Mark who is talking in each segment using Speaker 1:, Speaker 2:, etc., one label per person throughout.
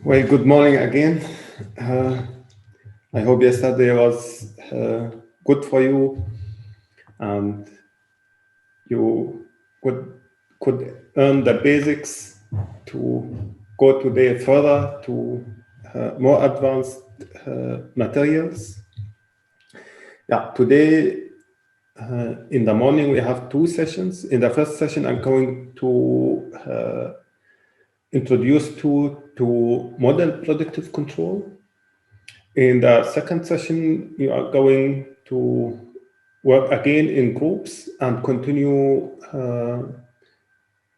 Speaker 1: Well, good morning again. I hope yesterday was good for you and you could earn the basics to go today further to more advanced materials. Yeah, today in the morning we have two sessions. In the first session, I'm going to introduce to model predictive control. In the second session, you are going to work again in groups and continue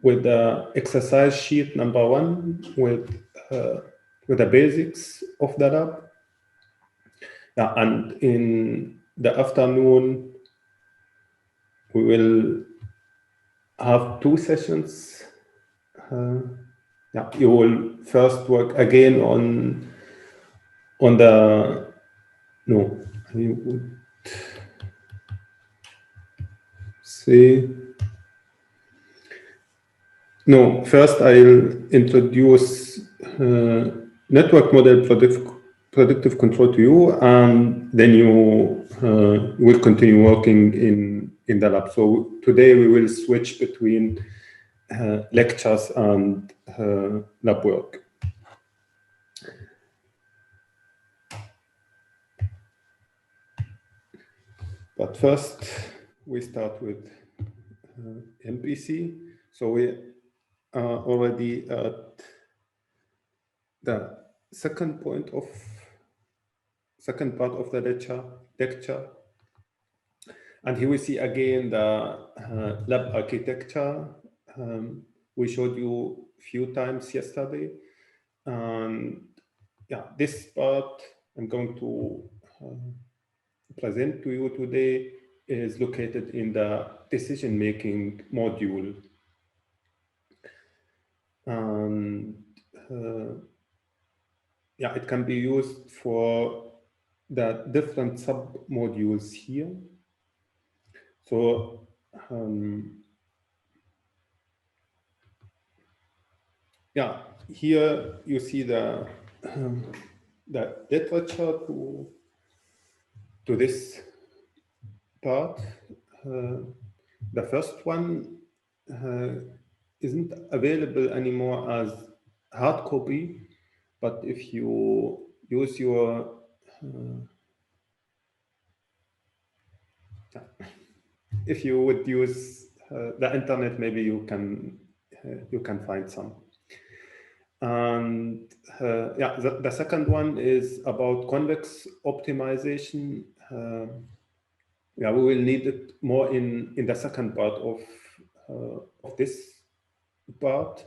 Speaker 1: with the exercise sheet number 1 with the basics of the lab. Yeah, and in the afternoon, we will have two sessions. Yeah, you will first work again on the you would say. No, first I'll introduce network model predictive control to you, and then you will continue working in the lab. So today we will switch between lectures and lab work. But first, we start with MPC. So we are already at the second part of the lecture. And here we see again the lab architecture. We showed you a few times yesterday. And yeah, this part I'm going to present to you today is located in the decision-making module. And yeah, it can be used for the different sub-modules here. So yeah, here you see the literature to this part. The first one isn't available anymore as hard copy, but if you use your if you would use the internet, maybe you can find some. And yeah, the second one is about convex optimization. Yeah, we will need it more in the second part of this part,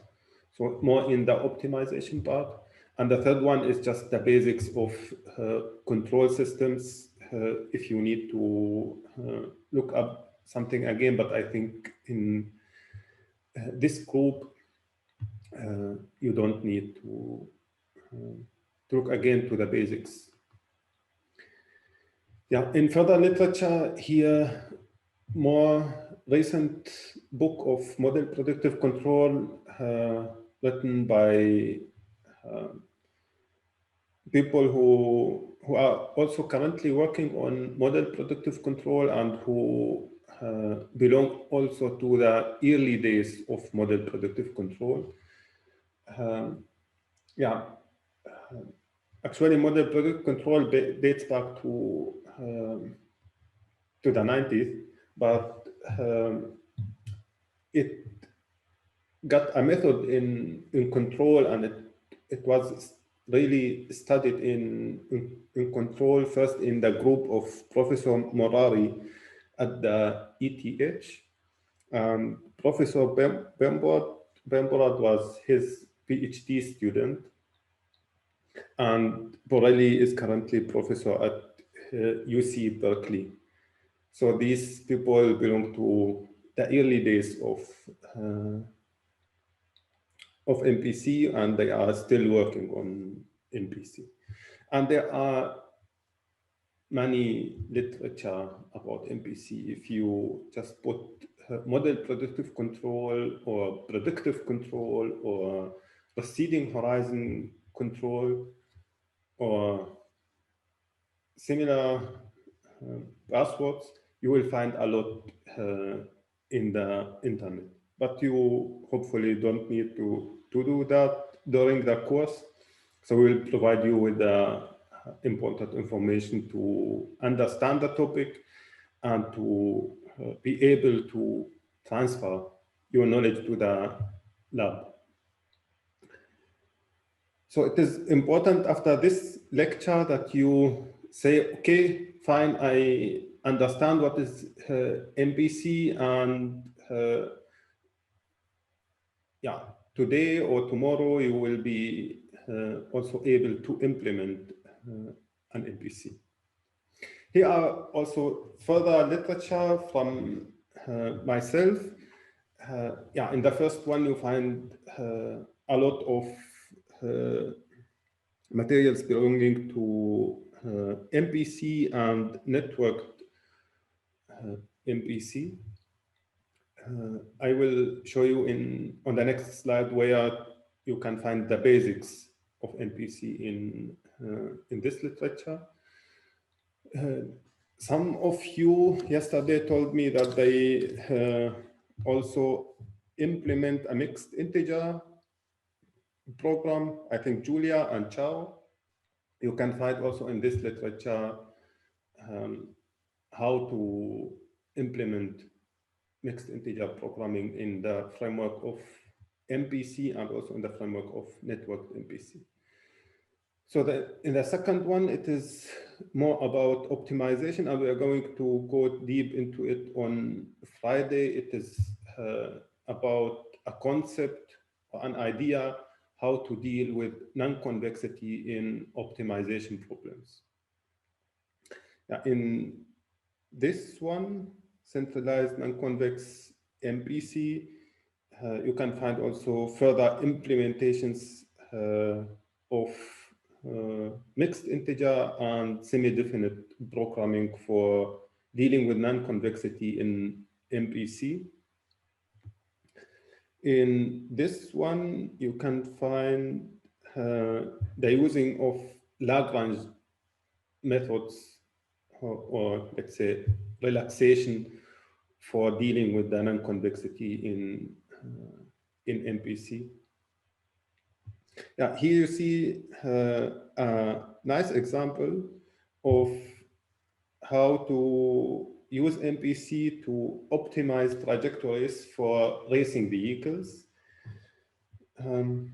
Speaker 1: so more in the optimization part. And the third one is just the basics of control systems. If you need to look up something again, but I think in this group, you don't need to look again to the basics. Yeah, in further literature here, more recent book of model predictive control written by people who are also currently working on model predictive control and who belong also to the early days of model predictive control. Yeah, actually model predictive control dates back to the 90s, but it got a method in control, and it was really studied in control first in the group of Professor Morari at the ETH. Professor Bemborad was his PhD student, and Borelli is currently professor at UC Berkeley. So these people belong to the early days of MPC, and they are still working on MPC. And there are many literature about MPC. If you just put model predictive control or predictive control or proceeding horizon control or similar buzzwords, you will find a lot in the internet. But you hopefully don't need to do that during the course. So we'll provide you with important information to understand the topic and to be able to transfer your knowledge to the lab. So it is important after this lecture that you say, okay, fine, I understand what is MPC, and yeah, today or tomorrow you will be also able to implement an MPC. Here are also further literature from myself. Yeah, in the first one you find a lot of materials belonging to MPC and networked MPC. I will show you on the next slide where you can find the basics of MPC in this literature. Some of you yesterday told me that they also implement a mixed integer program. I think Julia and Chao. You can find also in this literature how to implement mixed integer programming in the framework of MPC and also in the framework of networked MPC. So in the second one, it is more about optimization, and we are going to go deep into it on Friday. It is about a concept or an idea how to deal with non-convexity in optimization problems. In this one, centralized non-convex MPC, you can find also further implementations of mixed integer and semi-definite programming for dealing with non-convexity in MPC. In this one, you can find the using of Lagrange methods or let's say relaxation for dealing with the non-convexity in MPC. Yeah, here you see a nice example of how to use MPC to optimize trajectories for racing vehicles. And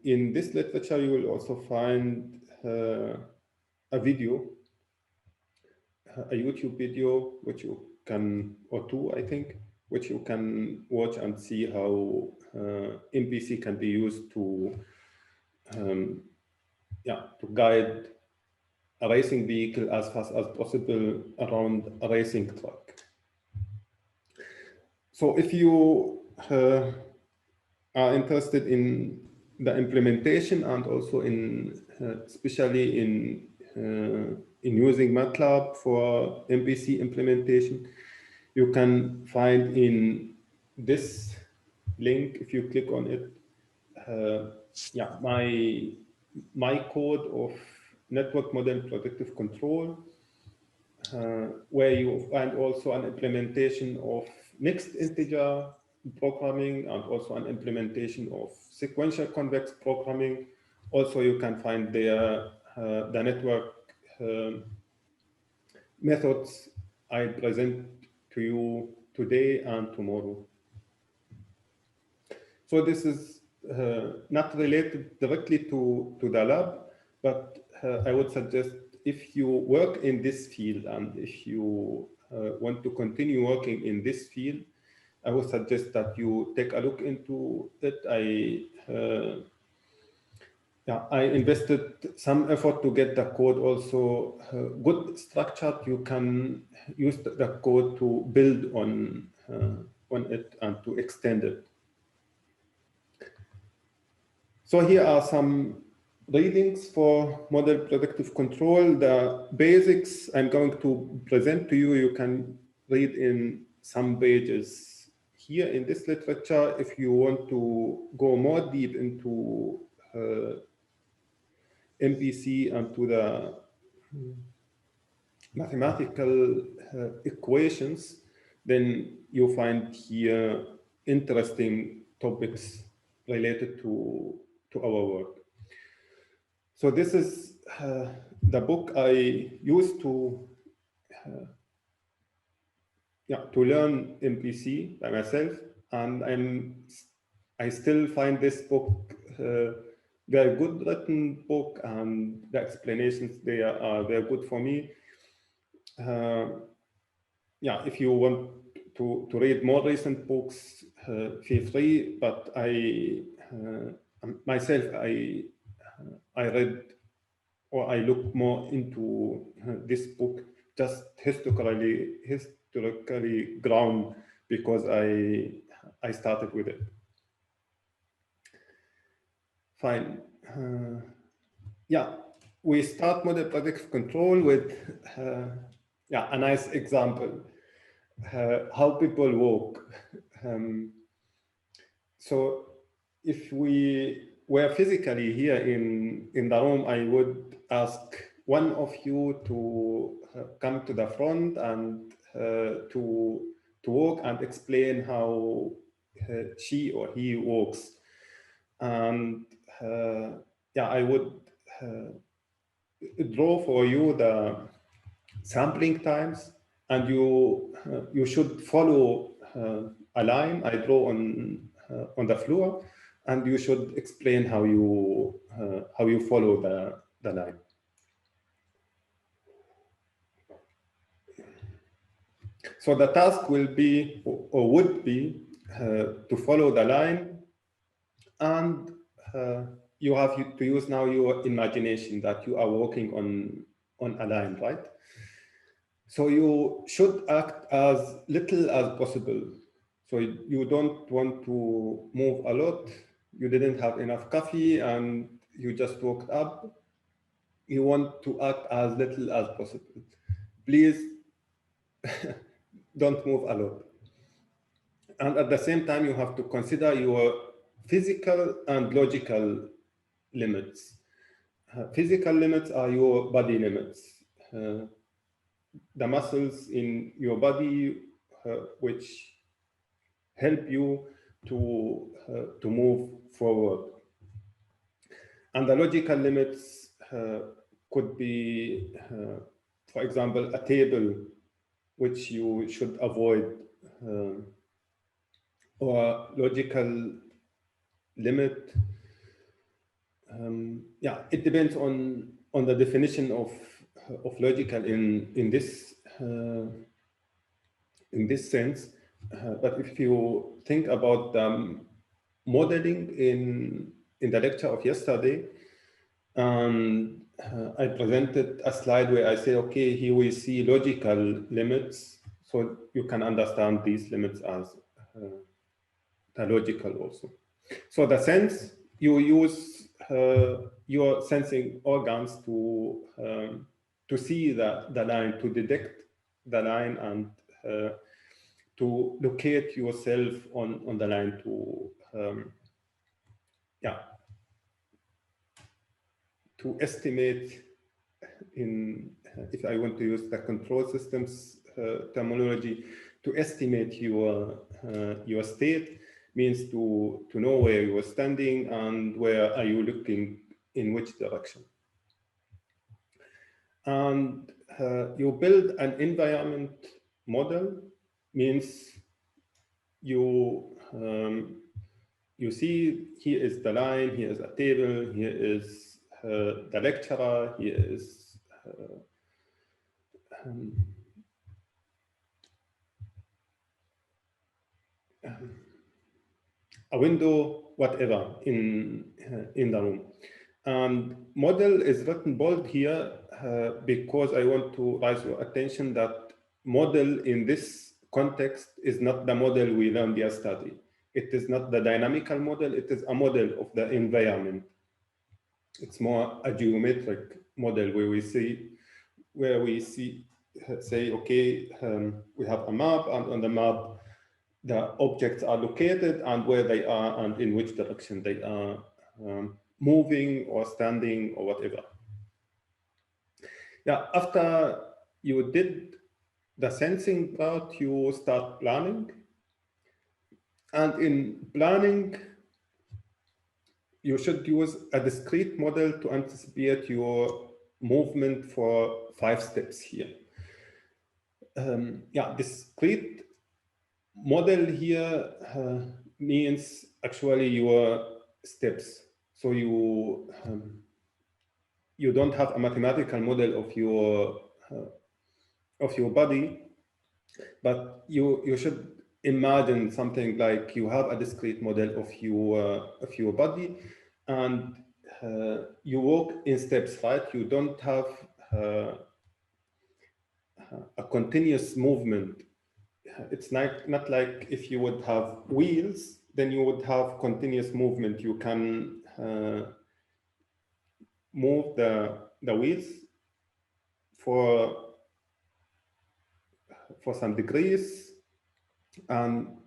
Speaker 1: in this literature, you will also find a video, a YouTube video, which you can, or two, I think, which you can watch and see how MPC can be used to guide a racing vehicle as fast as possible around a racing track. So if you are interested in the implementation and also in especially in using MATLAB for MPC implementation, you can find in this link, if you click on it, my code of Networked Model Predictive Control, where you find also an implementation of mixed integer programming and also an implementation of sequential convex programming. Also, you can find there the network methods I present to you today and tomorrow. So this is not related directly to the lab, but I would suggest if you work in this field and if you want to continue working in this field, I would suggest that you take a look into it. I invested some effort to get the code also good structured. You can use the code to build on it and to extend it. So here are some readings for model predictive control. The basics I'm going to present to you, you can read in some pages here in this literature. If you want to go more deep into MPC and to the mathematical equations, then you find here interesting topics related to our work. So this is the book I used to learn MPC by myself, and I still find this book very good written book, and the explanations there are very good for me. If you want to read more recent books, feel free. But I myself I read, or I look more into this book just historically ground, because I started with it. Fine. We start model predictive control with a nice example, how people walk. So if we were physically here in the room, I would ask one of you to come to the front and to walk and explain how she or he walks. And I would draw for you the sampling times, and you should follow a line I draw on the floor, and you should explain how you follow the line. So the task will be, or would be, to follow the line, and you have to use now your imagination that you are walking on a line, right? So you should act as little as possible. So you don't want to move a lot. You didn't have enough coffee and you just woke up. You want to act as little as possible. Please don't move a lot. And at the same time, you have to consider your physical and logical limits. Physical limits are your body limits. The muscles in your body which help you to move forward. And the logical limits could be, for example, a table which you should avoid, or logical limit. It depends on the definition of logical in this sense. But if you think about modeling in the lecture of yesterday, I presented a slide where I say, okay, here we see logical limits, so you can understand these limits as the logical also. So the sense, you use your sensing organs to see the line, to detect the line, and to locate yourself on the line, to to estimate, if I want to use the control systems terminology, to estimate your state, means to know where you are standing and where are you looking, in which direction. And you build an environment model, means you see, here is the line, here is a table, here is the lecturer, here is a window, whatever, in the room. And model is written bold here because I want to raise your attention that model in this context is not the model we learned yesterday. It is not the dynamical model, it is a model of the environment. It's more a geometric model where we say, okay, we have a map, and on the map, the objects are located and where they are and in which direction they are moving or standing or whatever. Yeah, after you did the sensing part, you start planning. And in planning, you should use a discrete model to anticipate your movement for 5 steps here. Yeah, discrete model here means actually your steps. So you don't have a mathematical model of your body, but you should imagine something like you have a discrete model of your body, and you walk in steps, right? You don't have a continuous movement. It's not like if you would have wheels, then you would have continuous movement. You can move the wheels for some degrees, and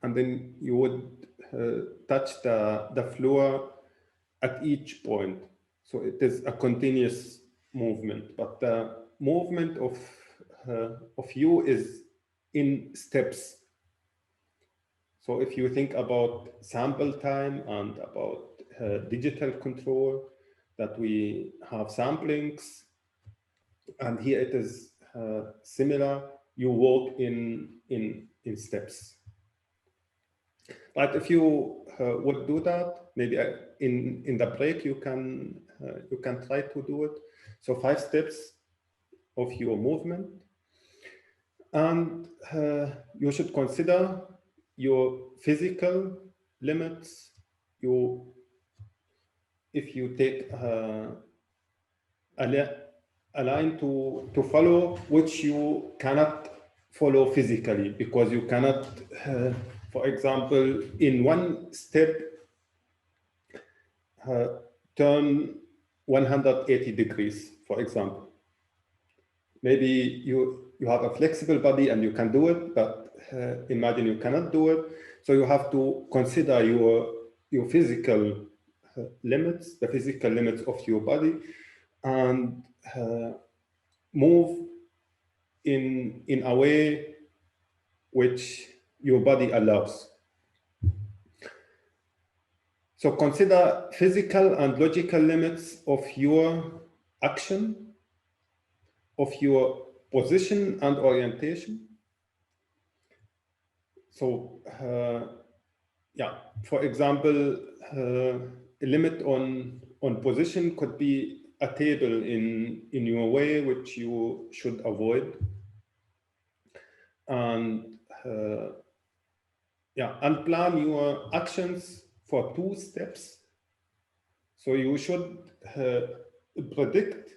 Speaker 1: then you would touch the floor at each point. So it is a continuous movement, but the movement of you is in steps. So if you think about sample time and about digital control, that we have samplings, and here it is similar. You walk in steps. But if you would do that, maybe in the break you can try to do it. So 5 steps of your movement, and you should consider your physical limits. If you take a line to follow, which you cannot follow physically, because you cannot, for example, in one step, turn 180 degrees, for example. Maybe you have a flexible body and you can do it, but imagine you cannot do it. So you have to consider your physical limits, the physical limits of your body, and move in a way which your body allows. So consider physical and logical limits of your action, of your position and orientation. So yeah, for example, a limit on position could be a table in your way, which you should avoid. And yeah, and plan your actions for 2 steps. So you should predict.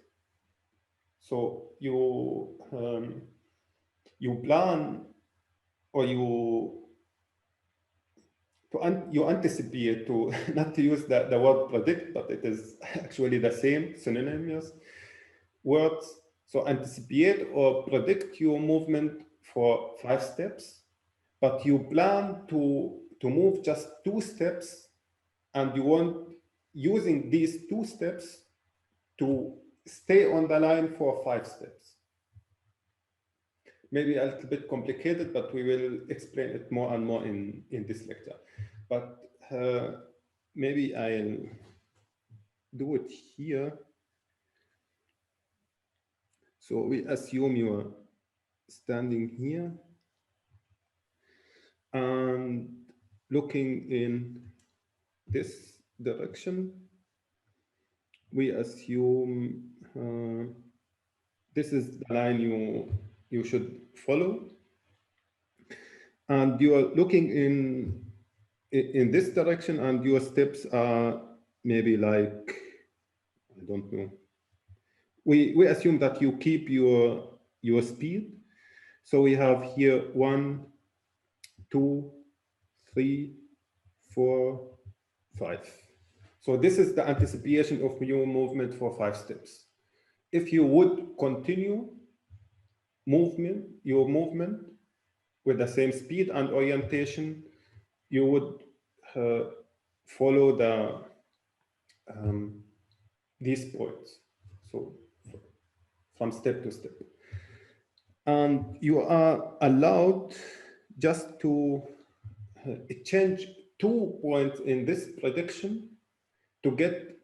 Speaker 1: So you plan, or you anticipate, to not to use the word predict, but it is actually the same synonymous words. So anticipate or predict your movement for 5 steps, but you plan to move just 2 steps, and you want using these 2 steps to stay on the line for 5 steps. Maybe a little bit complicated, but we will explain it more and more in this lecture. But maybe I'll do it here. So we assume you are standing here and looking in this direction. We assume this is the line you should follow, and you are looking in this direction, and your steps are maybe like, I don't know. We assume that you keep your speed. So we have here 1, 2, 3, 4, 5. So this is the anticipation of your movement for 5 steps. If you would continue your movement with the same speed and orientation, you would follow these points. So from step to step. And you are allowed just to change 2 points in this prediction to get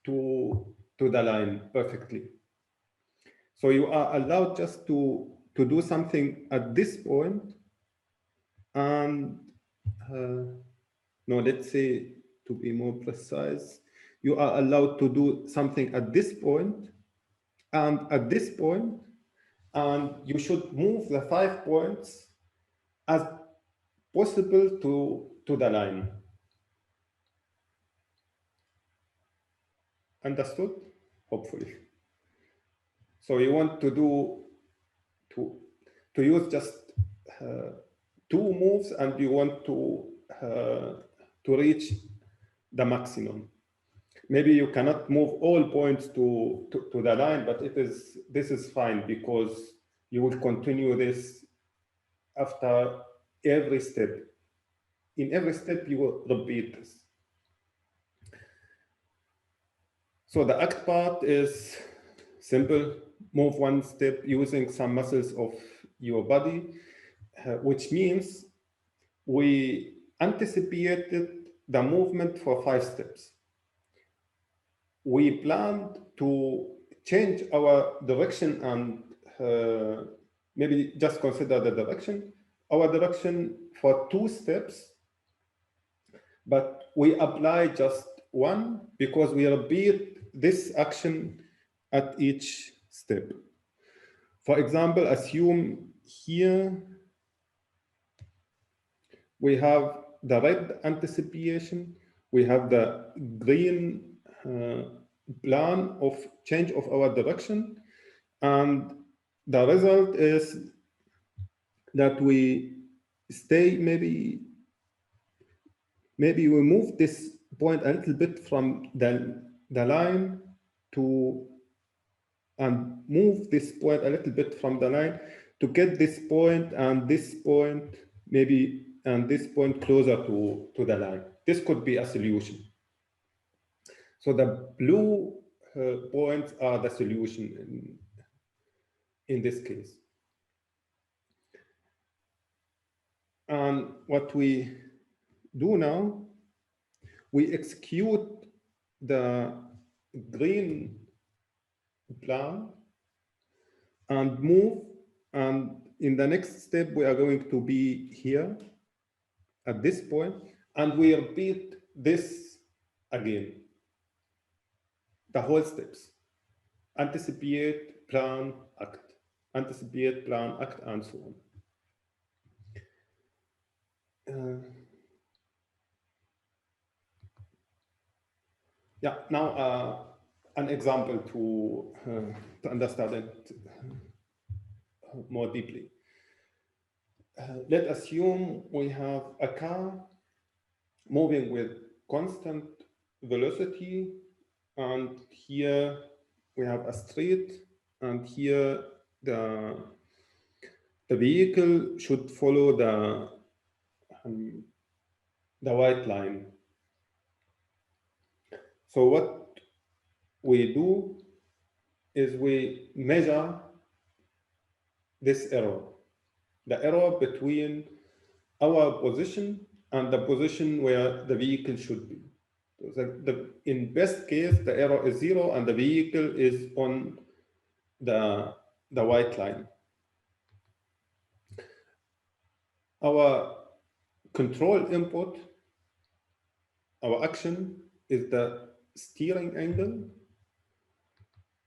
Speaker 1: to the line perfectly. So you are allowed just to do something at this point, and no, let's say, to be more precise, you are allowed to do something at this point and at this point, and you should move the 5 points as possible to the line. Understood? Hopefully. So you want to do to use just 2 moves, and you want to reach the maximum. Maybe you cannot move all points to the line, but this is fine, because you will continue this after every step. In every step, you will repeat this. So the act part is simple. Move 1 step using some muscles of your body, which means we anticipated the movement for 5 steps. We planned to change our direction, and maybe just consider the direction, our direction for 2 steps, but we apply just 1 because we repeat this action at each step. For example, assume here we have the red anticipation, we have the green plan of change of our direction, and the result is that we stay, maybe we move this point a little bit from the line and move this point a little bit from the line to get this point and this point, maybe, and this point closer to the line. This could be a solution. So the blue points are the solution in this case. And what we do now, we execute the green plan and move, and in the next step we are going to be here at this point, and we repeat this again, the whole steps: anticipate, plan, act, anticipate, plan, act, and so on. Yeah, now an example to understand it more deeply. Let's assume we have a car moving with constant velocity, and here we have a street, and here the vehicle should follow the white line. So what we do is we measure this error, the error between our position and the position where the vehicle should be. So in best case, the error is 0 and the vehicle is on the white line. Our control input, our action, is the steering angle,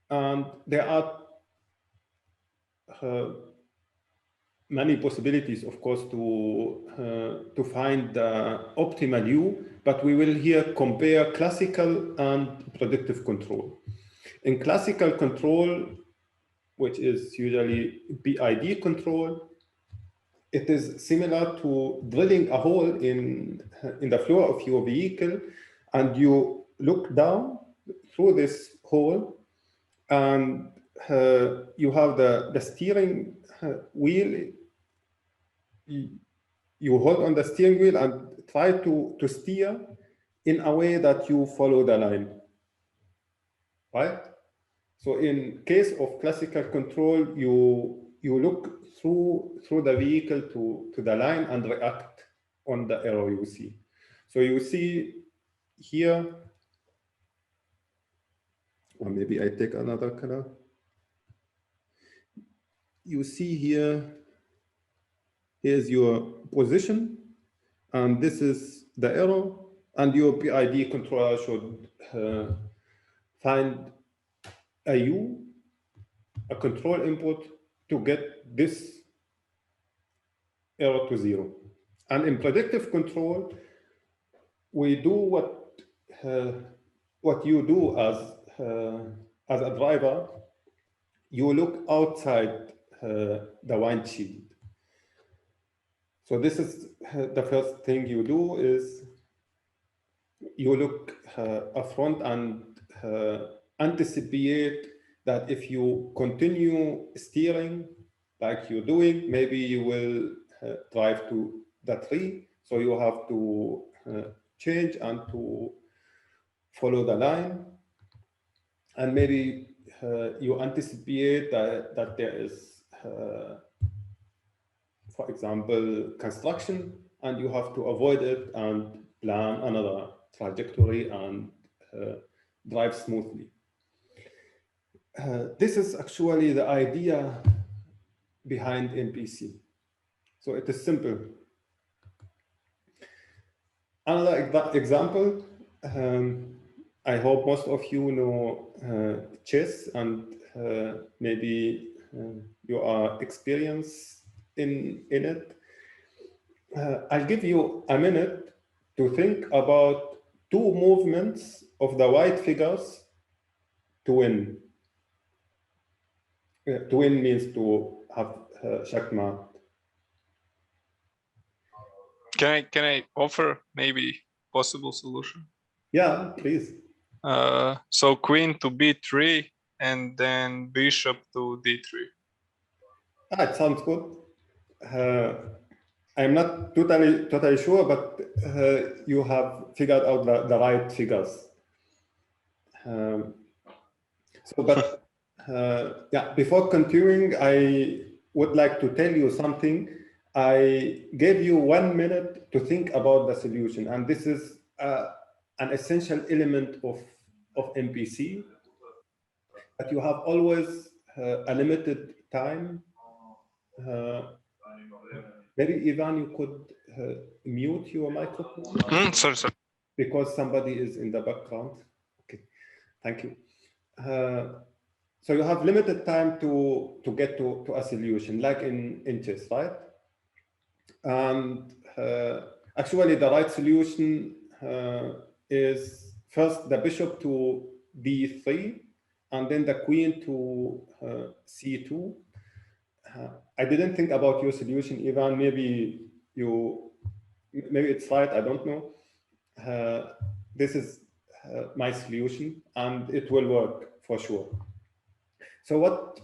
Speaker 1: and there are many possibilities, of course, to find the optimal U, but we will here compare classical and predictive control. In classical control, which is usually PID control, it is similar to drilling a hole in the floor of your vehicle, and you look down through this hole, and you have the steering wheel. You hold on the steering wheel and try to steer in a way that you follow the line. right? So in case of classical control, you look through the vehicle to the line and react on the error you see. So you see here, or maybe I take another color. You see here, here's your position, and this is the error, and your PID controller should find a U, a control input, to get this error to 0. And in predictive control, we do what you do as a driver. You look outside the windshield. So this is the first thing you do is you look up front and anticipate that if you continue steering like you're doing, maybe you will drive to the tree. So you have to change and to follow the line. And maybe you anticipate that there is, for example, construction, and you have to avoid it and plan another trajectory and drive smoothly. This is actually the idea behind MPC. So it is simple. Another example, I hope most of you know chess, and maybe you are experienced in it. I'll give you a minute to think about 2 movements of the white figures to win. To win means to have checkmate.
Speaker 2: Can I offer maybe possible solution?
Speaker 1: Yeah, please.
Speaker 2: So queen to b3 and then bishop to d3.
Speaker 1: It sounds good. I'm not totally sure, but you have figured out the right figures. Yeah, before continuing, I would like to tell you something. I gave you 1 minute to think about the solution, and this is an essential element of MPC, that you have always a limited time. Maybe Ivan, you could mute your microphone.
Speaker 2: Sorry.
Speaker 1: Because somebody is in the background. Okay, thank you. So you have limited time to get to a solution, like in chess, right? And actually, the right solution is first the bishop to d3, and then the queen to c2. I didn't think about your solution, Ivan. Maybe it's right. I don't know. This is my solution, and it will work for sure. So what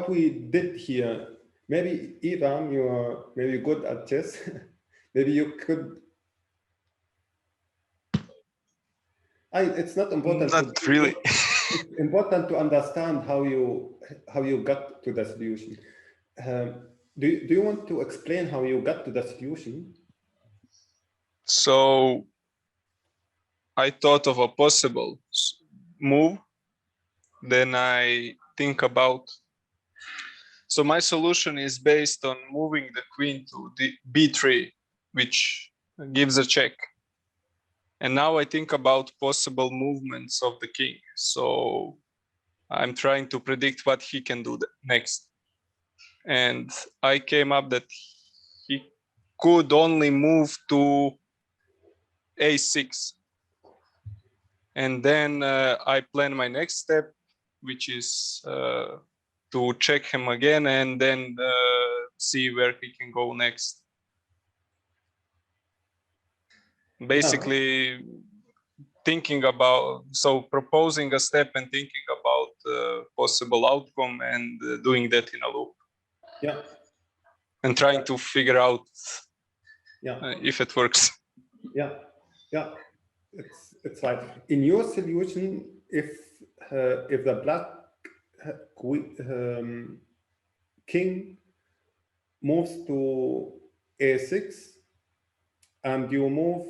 Speaker 1: we did here, maybe Ivan, you are maybe good at chess. Maybe you could. It's not important.
Speaker 2: Not really.
Speaker 1: It's important to understand how you got to the solution. Do you want to explain how you got to the solution?
Speaker 2: So I thought of a possible move. Then I think about. So my solution is based on moving the queen to b3, which gives a check. And now I think about possible movements of the king. So I'm trying to predict what he can do next. And I came up that he could only move to a6. And then I plan my next step, which is to check him again and then see where he can go next. Basically, thinking about, so proposing a step and thinking about possible outcome and doing that in a loop.
Speaker 1: Yeah.
Speaker 2: And trying to figure out if it works.
Speaker 1: Yeah, it's right. In your solution, if the black king moves to a6 and you move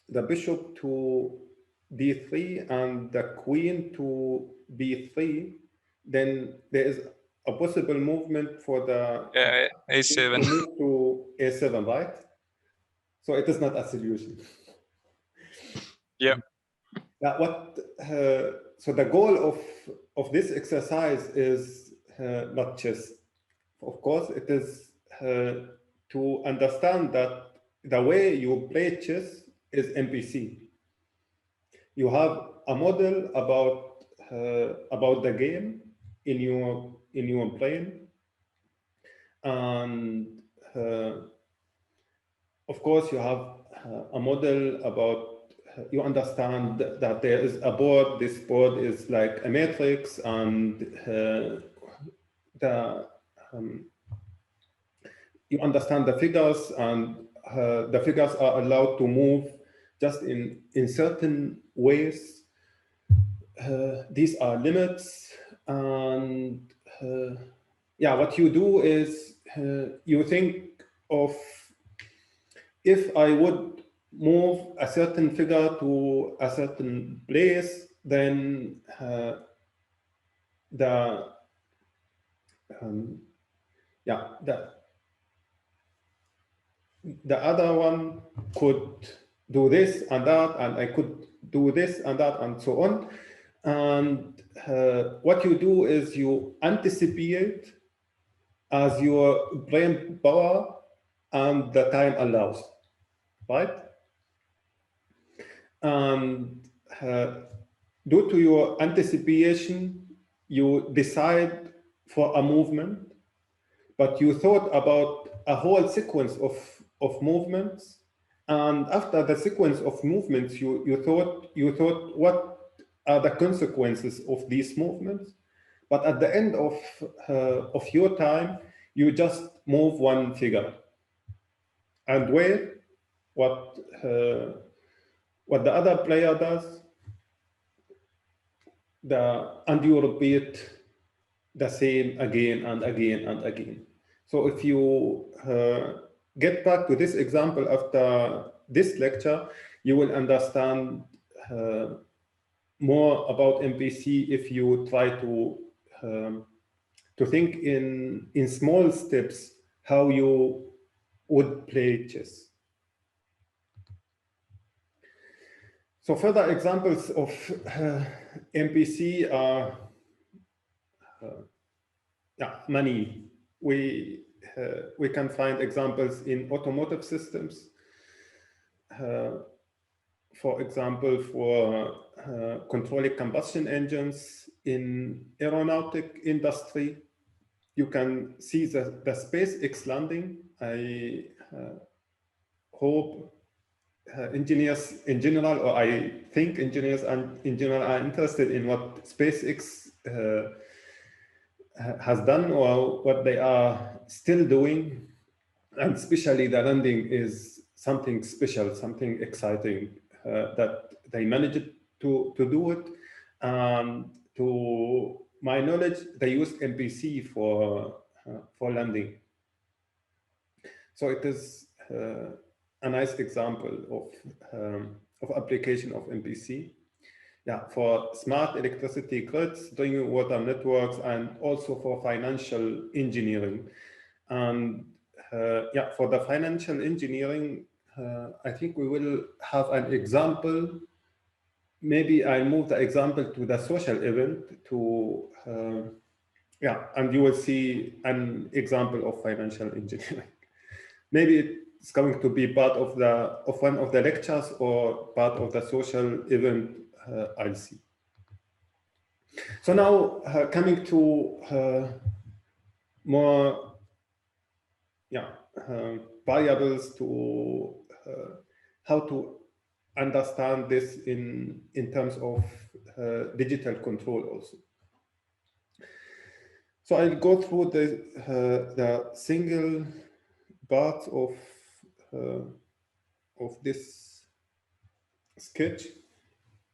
Speaker 1: the bishop to d3 and the queen to b3, then there is a possible movement for the
Speaker 2: a7
Speaker 1: to move to a7, right? So it is not a solution.
Speaker 2: Yeah.
Speaker 1: So the goal of this exercise is not chess. Of course, it is to understand that the way you play chess is MPC. You have a model about the game in your brain, and of course you have a model about. You understand that there is a board. This board is like a matrix, and you understand the figures, and the figures are allowed to move just in certain ways. These are limits, and yeah, what you do is you think of, if I would move a certain figure to a certain place, then the other one could do this and that, and I could do this and that, and so on. And what you do is you anticipate as your brain power and the time allows, right? And due to your anticipation, you decide for a movement, but you thought about a whole sequence of movements. And after the sequence of movements, you thought what are the consequences of these movements. But at the end of your time, you just move one figure and wait what the other player does, and you repeat the same again and again and again. So if you get back to this example after this lecture, you will understand more about MPC if you try to think in small steps how you would play chess. So further examples of MPC are many. We can find examples in automotive systems. For example, for controlling combustion engines in aeronautic industry. You can see the SpaceX landing. I hope engineers in general, or I think engineers in general are interested in what SpaceX has done or what they are still doing. And especially the landing is something special, something exciting that they managed to do it. And to my knowledge, they used MPC for landing. So it is a nice example of application of MPC. Yeah, for smart electricity grids, drinking water networks, and also for financial engineering. And yeah, for the financial engineering, I think we will have an example. Maybe I'll move the example to the social event to, and you will see an example of financial engineering. Maybe it's going to be part of one of the lectures or part of the social event. I'll see. So now coming to more variables to how to understand this in terms of digital control also. So I'll go through the single parts of this sketch.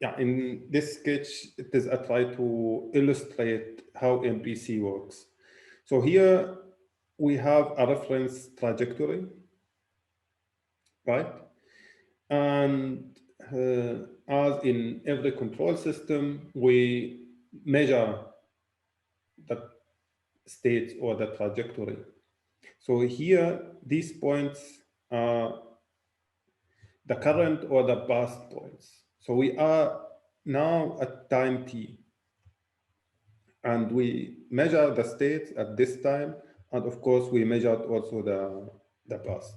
Speaker 1: yeah, in this sketch, it is a try to illustrate how MPC works. So here we have a reference trajectory, right? And as in every control system, we measure the state or the trajectory. So here, these points are the current or the past points. So we are now at time t, and we measure the states at this time, and of course we measured also the past.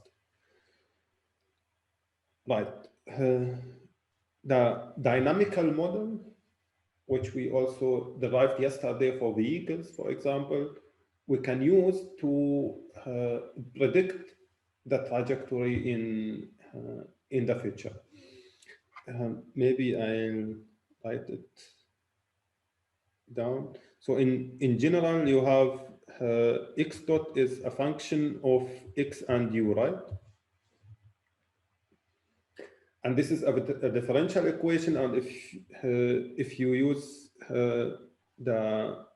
Speaker 1: Right. The dynamical model, which we also derived yesterday for vehicles, for example, we can use to predict the trajectory in the future. Maybe I'll write it down. So in general, you have x dot is a function of x and u, right? And this is a differential equation. And if you use the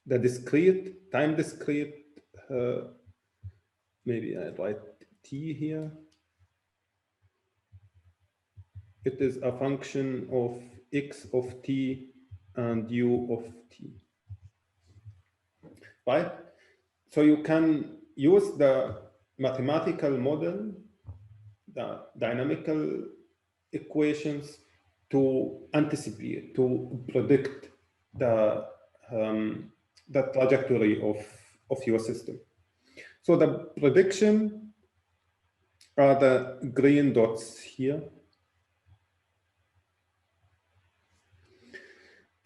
Speaker 1: discrete, time discrete, maybe I write t here. It is a function of x of t and u of t, right? So you can use the mathematical model, the dynamical equations, to anticipate, to predict the trajectory of your system. So the prediction are the green dots here.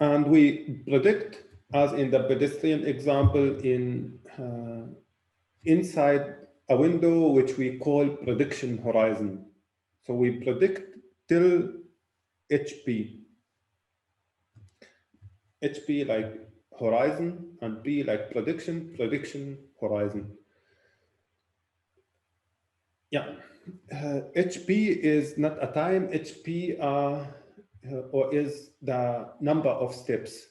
Speaker 1: And we predict, as in the pedestrian example, inside a window which we call prediction horizon. So we predict till HP. HP like horizon and P like prediction, horizon. Yeah, HP is not a time, HP or is the number of steps.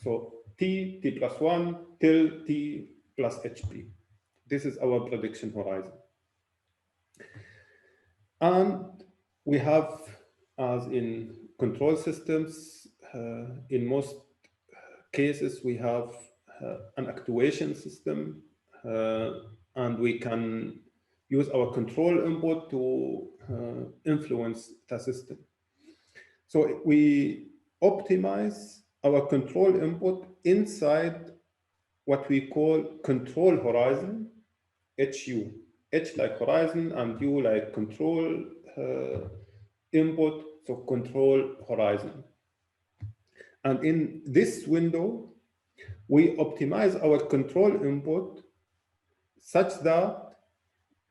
Speaker 1: So T plus 1 till T plus HP. This is our prediction horizon. And we have, as in control systems, in most cases, we have an actuation system, and we can use our control input to influence the system. So we optimize our control input inside what we call control horizon, HU. H like horizon and U like control input, so control horizon. And in this window, we optimize our control input such that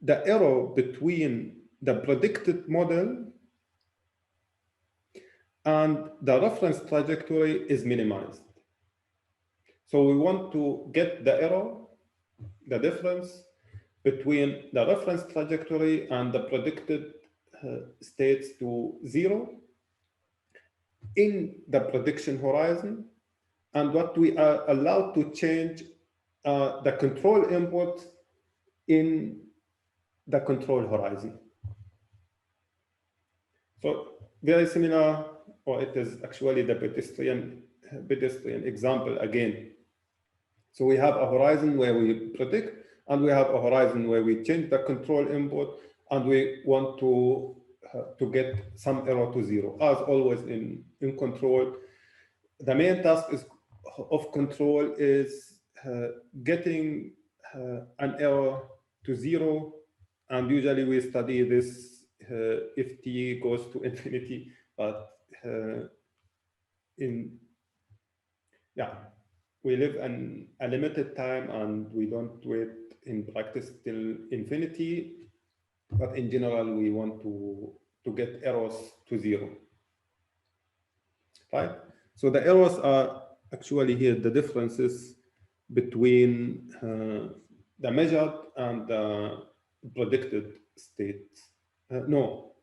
Speaker 1: the error between the predicted model and the reference trajectory is minimized. So we want to get the error, the difference between the reference trajectory and the predicted states to 0 in the prediction horizon, and what we are allowed to change the control input in the control horizon. So very similar, or it is actually the pedestrian example again. So we have a horizon where we predict, and we have a horizon where we change the control input, and we want to get some error to 0. As always in control, the main task of control is getting an error to 0, and usually we study this if t goes to infinity, but we live in a limited time and we don't wait in practice till infinity, but in general we want to get errors to 0, right? So the errors are actually here the differences between the measured and the predicted states. No,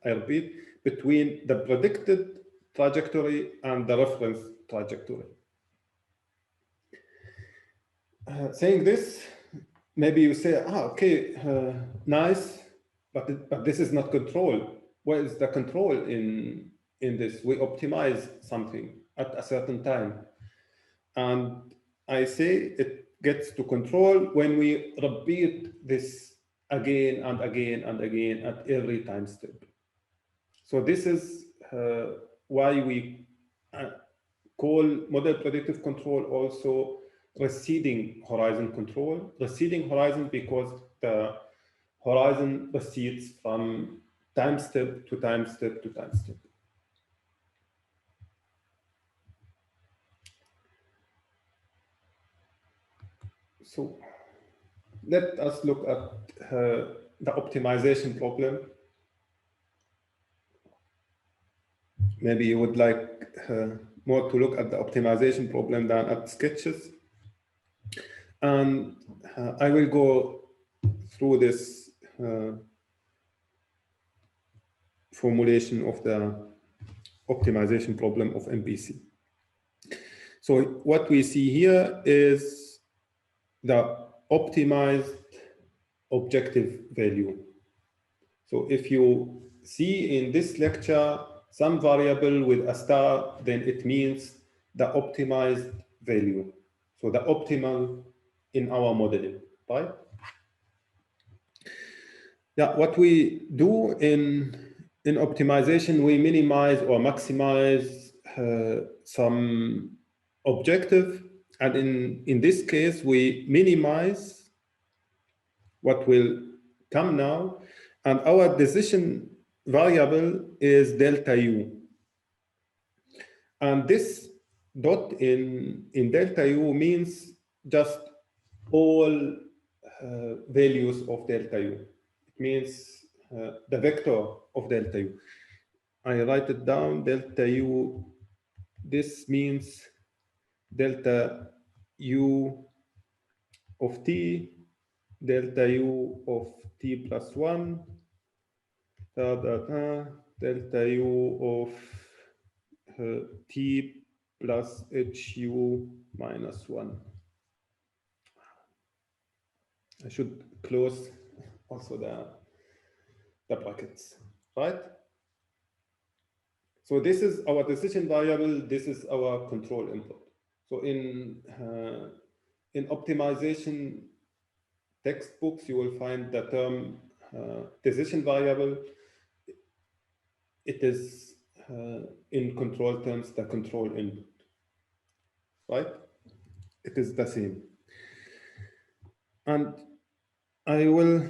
Speaker 1: I repeat, between the predicted trajectory and the reference trajectory. Saying this, maybe you say, okay, nice, but this is not control. Where is the control in this? We optimize something at a certain time. And I say it gets to control when we repeat this again and again and again at every time step. So this is why we call model predictive control also receding horizon control. Receding horizon because the horizon recedes from time step to time step to time step. So let us look at the optimization problem. Maybe you would like more to look at the optimization problem than at sketches. And I will go through this formulation of the optimization problem of MPC. So what we see here is the optimized objective value. So if you see in this lecture some variable with a star, then it means the optimized value. So the optimal in our modeling, right? Yeah, what we do in optimization, we minimize or maximize some objective. And in this case, we minimize what will come now. And our decision variable is delta U. And this dot in delta U means just all values of delta U. It means the vector of delta U. I write it down, delta U. This means delta U of t, delta U of t plus 1, delta U of t plus hu minus 1. I should close also the brackets, right? So this is our decision variable, this is our control input. So in optimization textbooks, you will find the term decision variable. It is in control terms the control input, right? It is the same. And I will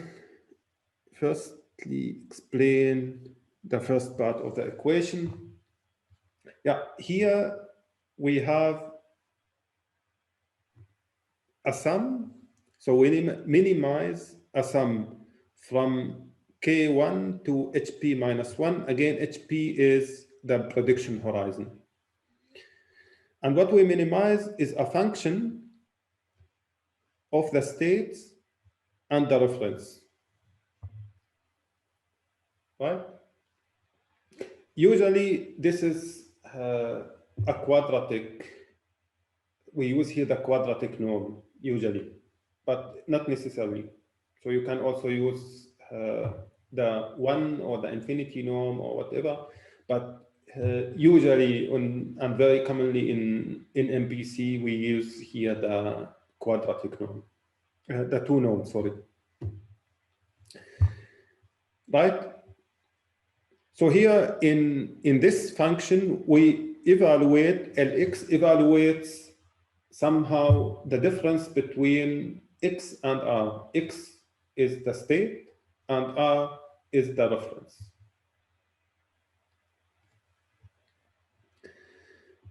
Speaker 1: firstly explain the first part of the equation. Yeah, here we have a sum. So we minimize a sum from K1 to HP minus 1. Again, HP is the prediction horizon. And what we minimize is a function of the states and the reference, right? Usually, this is a quadratic. We use here the quadratic norm, usually, but not necessarily. So you can also use the 1 or the infinity norm or whatever, but usually and very commonly in MPC, we use here the quadratic norm, the 2 norm, sorry. Right? So here in this function, we evaluate, Lx evaluates somehow the difference between x and r. X is the state and r is the reference.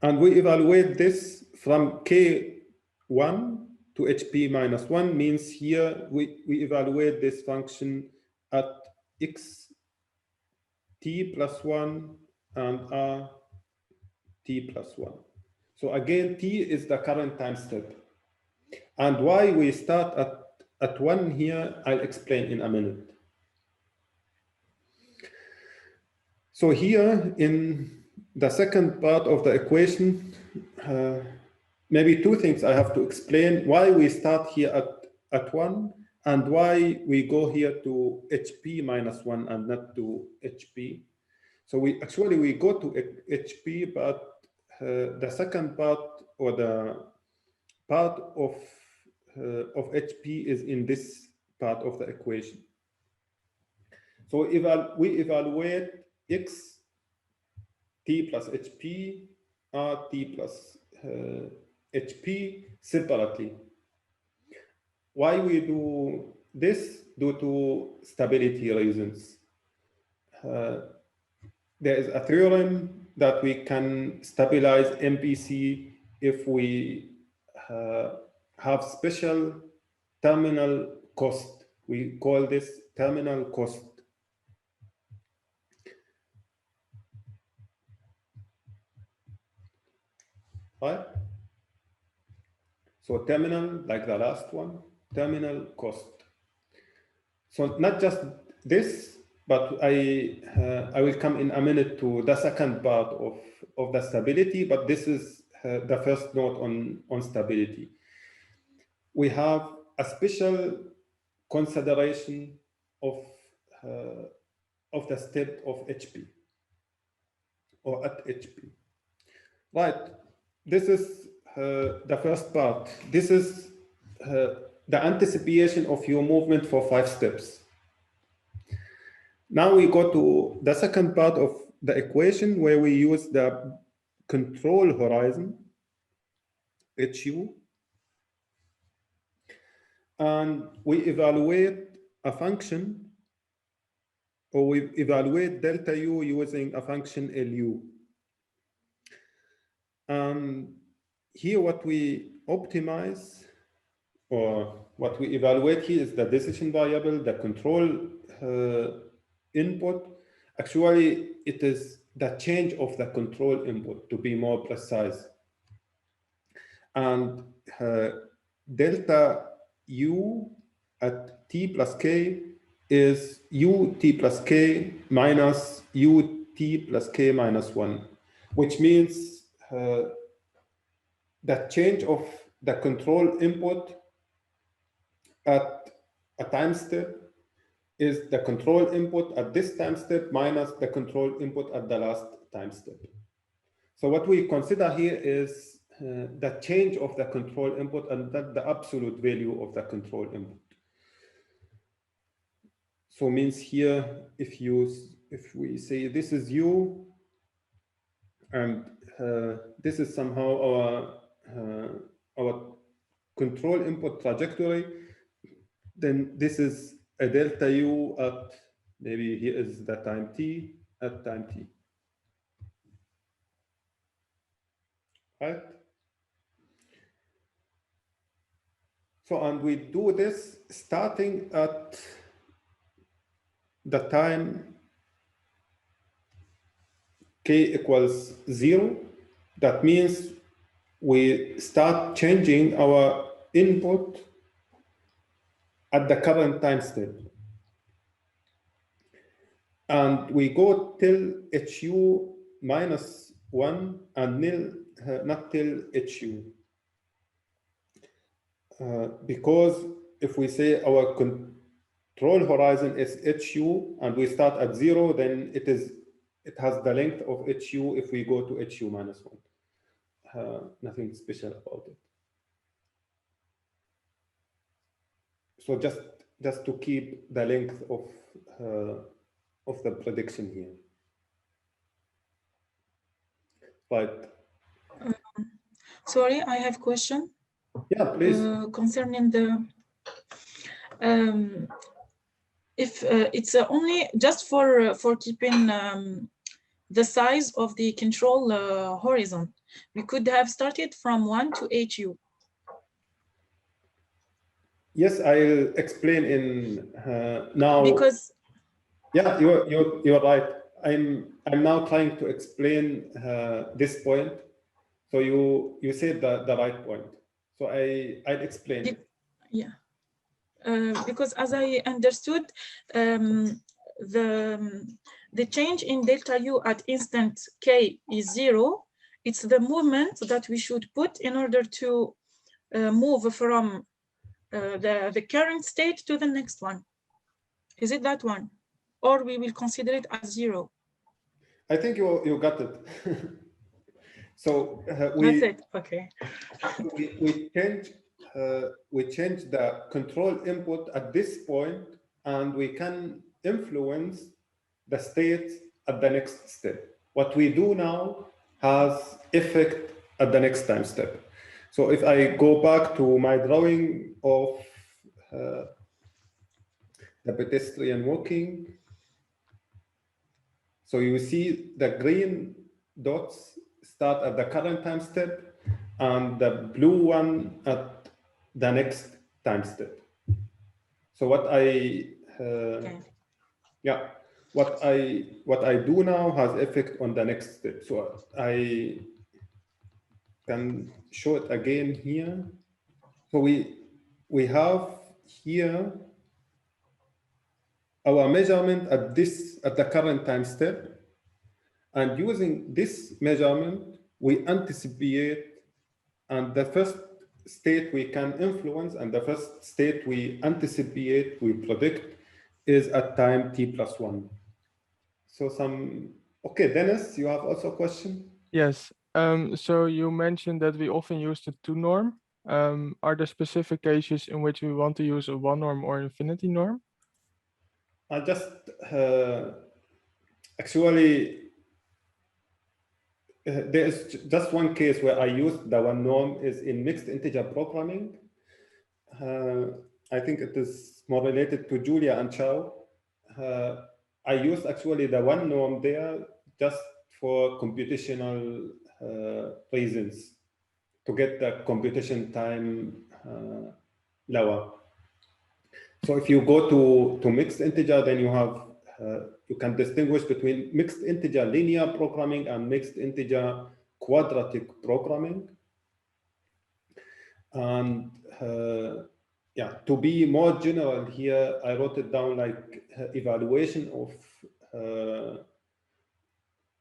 Speaker 1: And we evaluate this from K1 to HP minus 1 means here we evaluate this function at x t plus 1 and r t plus 1. So again, t is the current time step. And why we start at 1 here, I'll explain in a minute. So here in the second part of the equation, maybe two things I have to explain: why we start here at 1 and why we go here to HP minus 1 and not to HP. So we go to HP, but the second part, or the part of HP, is in this part of the equation. So we evaluate X T plus HP, R T plus HP separately. Why we do this? Due to stability reasons. There is a theorem that we can stabilize MPC if we have special terminal cost. We call this terminal cost. Right? So terminal, like the last one, terminal cost. So not just this, but I will come in a minute to the second part of the stability, but this is the first note on stability. We have a special consideration of the step of HP, or at HP. Right, this is the first part. This is the anticipation of your movement for 5 steps. Now we go to the second part of the equation, where we use the control horizon, HU, and we evaluate a function, or we evaluate delta U using a function LU. Here what we optimize, or what we evaluate here, is the decision variable, the control input. Actually, it is the change of the control input, to be more precise. And delta U at T plus K is UT plus K minus UT plus K minus 1, which means the change of the control input at a time step is the control input at this time step minus the control input at the last time step. So what we consider here is the change of the control input, and not the absolute value of the control input. So means here, if we say this is U, and this is somehow our control input trajectory, then this is a delta U at, maybe here is the time T, at time T. Right? So, and we do this starting at the time K equals 0. That means we start changing our input at the current time step. And we go till HU minus 1 and nil, not till HU. Because if we say our control horizon is HU and we start at 0, then it has the length of HU if we go to HU minus 1. Nothing special about it. So just to keep the length of the prediction here. Right.
Speaker 3: Sorry, I have a question.
Speaker 1: Yeah, please.
Speaker 3: Concerning the if it's only just for keeping the size of the control horizon, we could have started from 1 to HU.
Speaker 1: Yes, I'll explain in now.
Speaker 3: Because
Speaker 1: yeah, you're right. I'm now trying to explain this point. So you said the right point. So I'll explain it.
Speaker 3: Yeah, because as I understood, the the change in delta U at instant K is 0. It's the movement that we should put in order to move from the current state to the next one. Is it that one? Or we will consider it as 0?
Speaker 1: I think you got it. So
Speaker 3: That's it. Okay.
Speaker 1: we change the control input at this point, and we can influence the state at the next step. What we do now has effect at the next time step. So if I go back to my drawing of the pedestrian walking, so you see the green dots start at the current time step and the blue one at the next time step. So what I what I do now has effect on the next step. So I can show it again here. So we have here our measurement at the current time step, and using this measurement we anticipate, and the first state we can influence and the first state we anticipate, we predict, is at time t+1. So okay, Dennis, you have also a question?
Speaker 4: Yes. So you mentioned that we often use the 2 norm. Are there specific cases in which we want to use a 1 norm or infinity norm?
Speaker 1: I just actually there's just one case where I used the 1 norm is in mixed integer programming. I think it is more related to Julia and Chow. I used actually the 1 norm there just for computational reasons, to get the computation time lower. So if you go to mixed integer, then you have you can distinguish between mixed integer linear programming and mixed integer quadratic programming. And yeah, to be more general here, I wrote it down like evaluation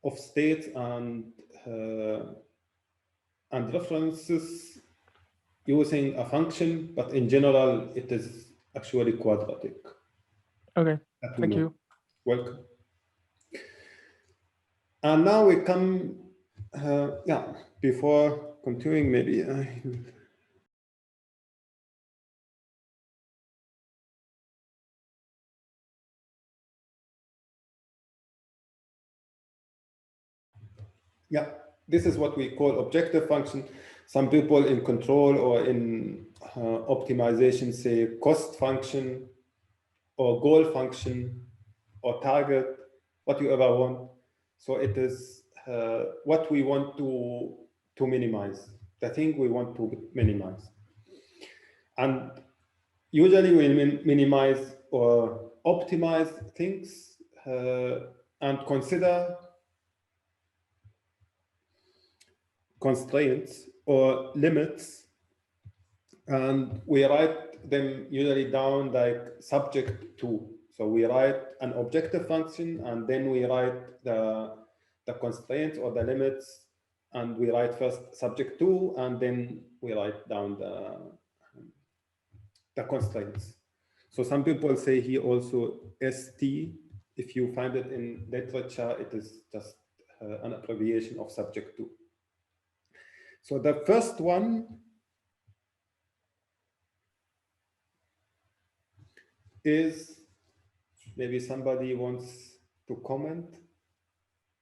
Speaker 1: of states and references using a function, but in general, it is actually quadratic.
Speaker 4: Okay, thank you.
Speaker 1: Welcome. And now we come, yeah, before continuing, maybe yeah, this is what we call objective function. Some people in control or in optimization say cost function or goal function or target, what you ever want. So it is what we want to minimize, the thing we want to minimize. And usually we minimize or optimize things and consider constraints or limits, and we write them usually down like subject to. So we write an objective function, and then we write the constraints or the limits, and we write first subject to, and then we write down the constraints. So some people say here also ST. If you find it in literature, it is just an abbreviation of subject to. So the first one is, maybe somebody wants to comment.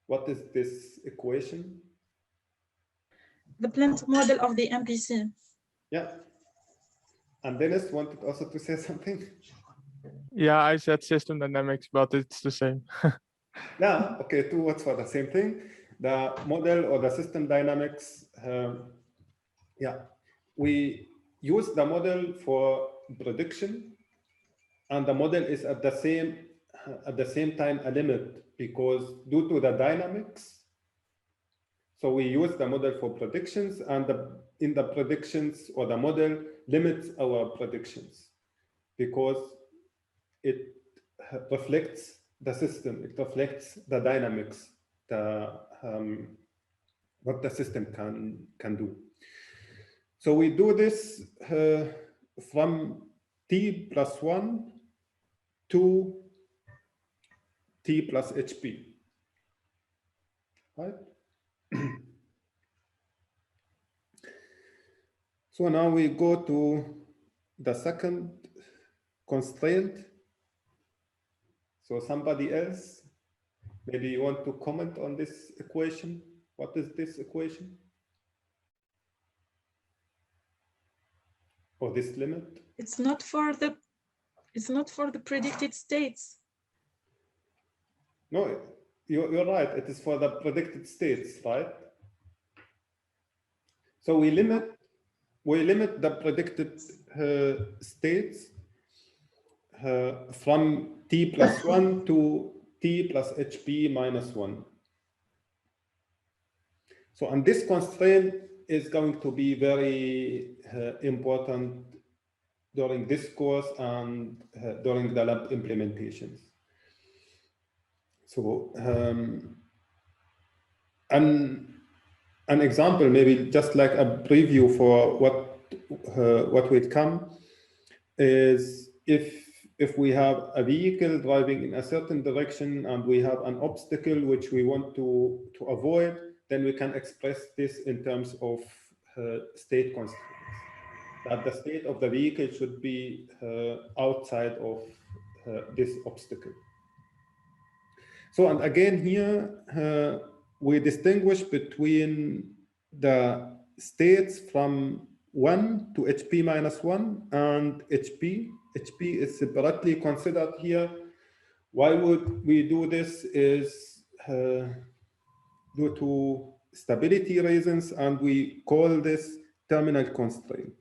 Speaker 1: What is this equation?
Speaker 3: The plant model of the MPC.
Speaker 1: Yeah. And Dennis wanted also to say something.
Speaker 4: Yeah, I said system dynamics, but it's the same.
Speaker 1: Yeah, okay, 2 words for the same thing. The model or the system dynamics, yeah, we use the model for prediction, and the model is at the same time a limit, because due to the dynamics, so we use the model for predictions, and in the predictions, or the model limits our predictions because it reflects the system. It reflects the dynamics, what the system can do. So we do this from t plus 1 to t plus HP, right? So now we go to the second constraint. So somebody else, maybe you want to comment on this equation. What is this equation? Or this limit?
Speaker 3: It's not for the predicted states.
Speaker 1: No, you're right. It is for the predicted states, right? So we limit the predicted states from t plus 1 to t plus HP minus 1. So, and this constraint is going to be very important during this course and during the lab implementations. So, an example, maybe just like a preview for what will come, is if we have a vehicle driving in a certain direction and we have an obstacle which we want to avoid, then we can express this in terms of state constraints. That the state of the vehicle should be outside of this obstacle. So, and again here, we distinguish between the states from 1 to HP minus 1 and HP. HP is separately considered here. Why would we do this is due to stability reasons, and we call this terminal constraint.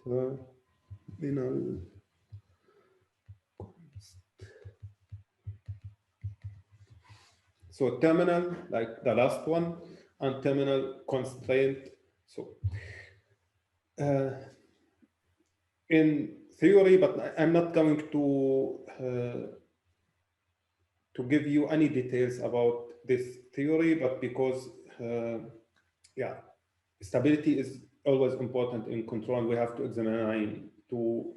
Speaker 1: Terminal. So terminal, like the last one, and terminal constraint. So in theory, but I'm not going to give you any details about this theory, but because yeah, stability is always important in control. We have to examine to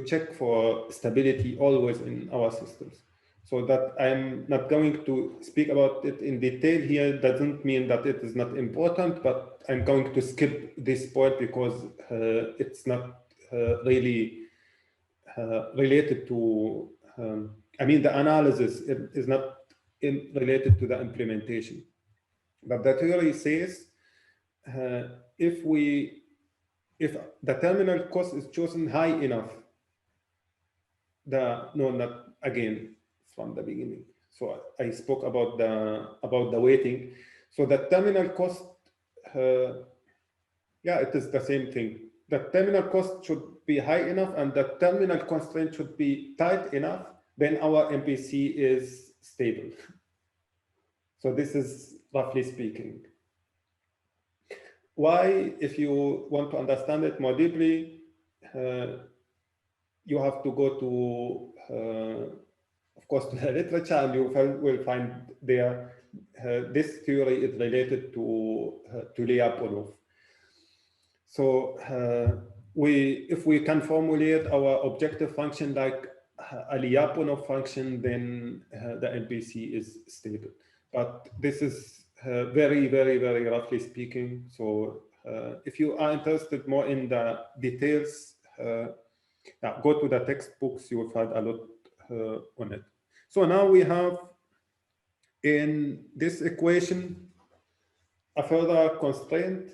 Speaker 1: check for stability always in our systems. So that I'm not going to speak about it in detail here doesn't mean that it is not important, but I'm going to skip this point because it's not really related to, I mean, the analysis is not related to the implementation. But the theory says if the terminal cost is chosen high enough, not again from the beginning. So I spoke about the weighting. So the terminal cost, yeah, it is the same thing. The terminal cost should be high enough and the terminal constraint should be tight enough, then our MPC is stable. So this is roughly speaking. Why, if you want to understand it more deeply, you have to go to, of course, to the literature, and you will find there this theory is related to Lyapunov. So if we can formulate our objective function like a Lyapunov function, then the MPC is stable. But this is very, very, very roughly speaking. So if you are interested more in the details, go to the textbooks, you will find a lot on it. So now we have in this equation a further constraint.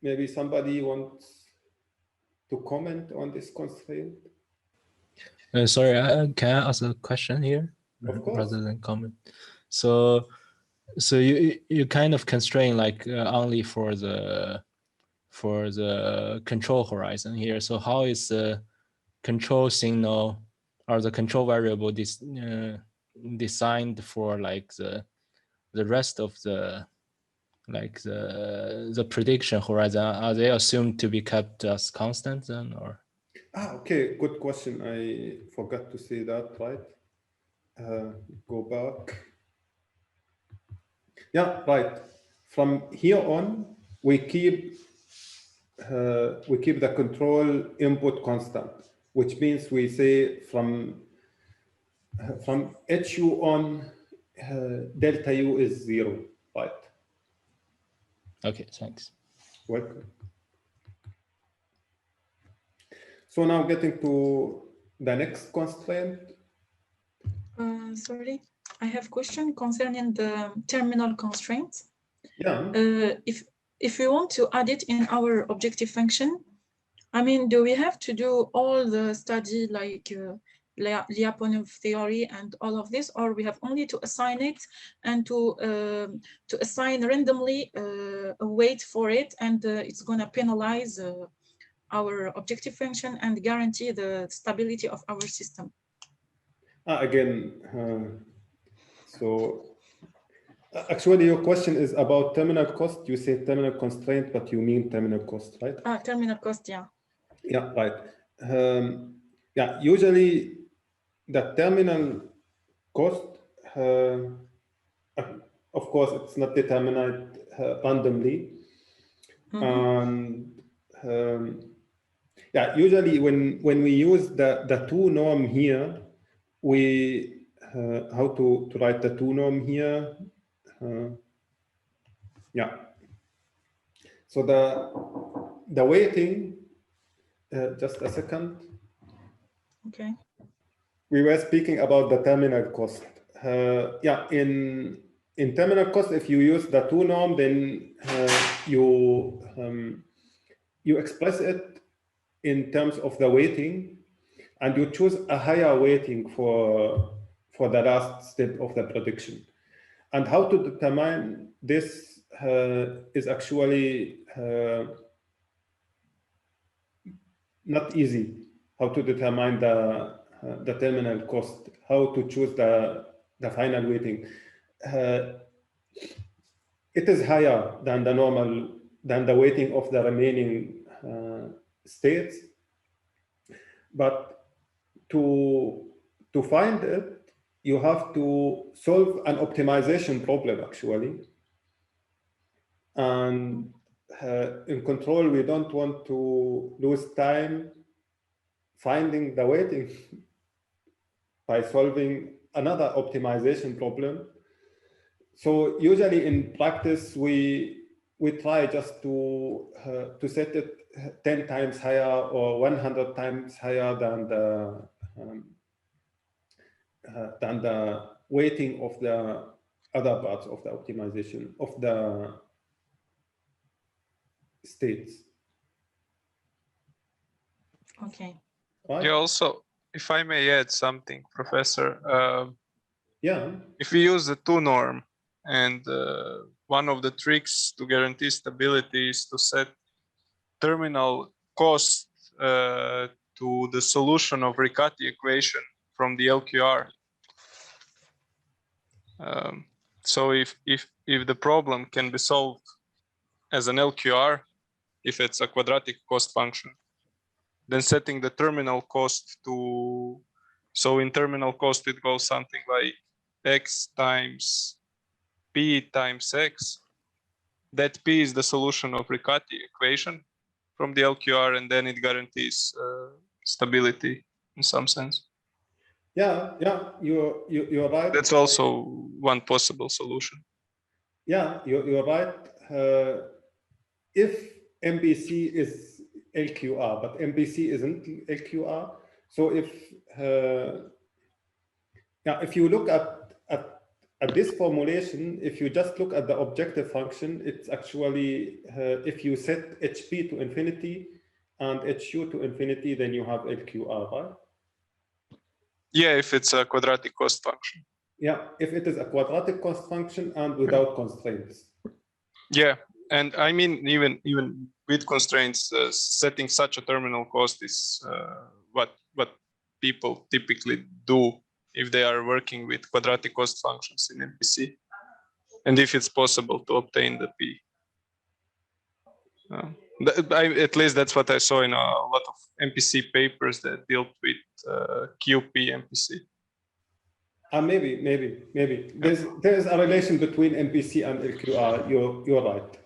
Speaker 1: Maybe somebody wants to comment on this constraint.
Speaker 5: Sorry, can I ask a question here?
Speaker 1: Of course.
Speaker 5: Rather than comment. So you kind of constrain like only for the control horizon here. So how is the control signal or the control variable designed for like the rest of the like the prediction horizon? Are they assumed to be kept as constant then, or?
Speaker 1: Okay, good question. I forgot to say that, right? Go back. Yeah, right. From here on, we keep the control input constant, which means we say from HU on, delta U is 0, right?
Speaker 5: Okay, thanks.
Speaker 1: Welcome. So now getting to the next constraint.
Speaker 3: Sorry, I have a question concerning the terminal constraints.
Speaker 1: Yeah.
Speaker 3: If we want to add it in our objective function, I mean, do we have to do all the study like Lyapunov theory and all of this, or we have only to assign it and to assign randomly a weight for it, and it's going to penalize our objective function and guarantee the stability of our system?
Speaker 1: Again, so actually your question is about terminal cost. You say terminal constraint, but you mean terminal cost, right?
Speaker 3: Terminal cost, yeah.
Speaker 1: Yeah, right. Yeah, usually the terminal cost, of course, it's not determined randomly. And yeah, usually when we use the two norm here, we how to write the two norm here. Yeah. So the weighting, just a second.
Speaker 3: Okay.
Speaker 1: We were speaking about the terminal cost. Yeah, in terminal cost, if you use the two norm, then you express it in terms of the weighting, and you choose a higher weighting for the last step of the prediction. And how to determine this is actually not easy. How to determine the terminal cost, how to choose the final weighting. It is higher than the weighting of the remaining states, but to find it, you have to solve an optimization problem actually. And in control, we don't want to lose time finding the weighting by solving another optimization problem. So usually in practice, we try just to set it 10 times higher or 100 times higher than the weighting of the other parts of the optimization of the states.
Speaker 3: Okay.
Speaker 1: Right?
Speaker 2: Yeah, also, if I may add something, Professor.
Speaker 1: Yeah.
Speaker 2: If we use the two norm, and one of the tricks to guarantee stability is to set terminal cost to the solution of Riccati equation from the LQR. So if the problem can be solved as an LQR, if it's a quadratic cost function, then setting the terminal cost to, so in terminal cost it goes something like x times p times x. That p is the solution of Riccati equation from the LQR, and then it guarantees stability in some sense.
Speaker 1: Yeah, you're right.
Speaker 2: That's also one possible solution.
Speaker 1: Yeah, you're right. If MPC is LQR, but MPC isn't LQR. So if you look at this formulation, if you just look at the objective function, it's actually if you set HP to infinity and HU to infinity, then you have LQR, right?
Speaker 2: Yeah, if it's a quadratic cost function.
Speaker 1: Yeah, if it is a quadratic cost function and without constraints.
Speaker 2: Yeah, and I mean even with constraints, setting such a terminal cost is what people typically do if they are working with quadratic cost functions in MPC, and if it's possible to obtain the P. At least that's what I saw in a lot of MPC papers that dealt with QP MPC.
Speaker 1: Maybe. There's a relation between MPC and LQR. You're right.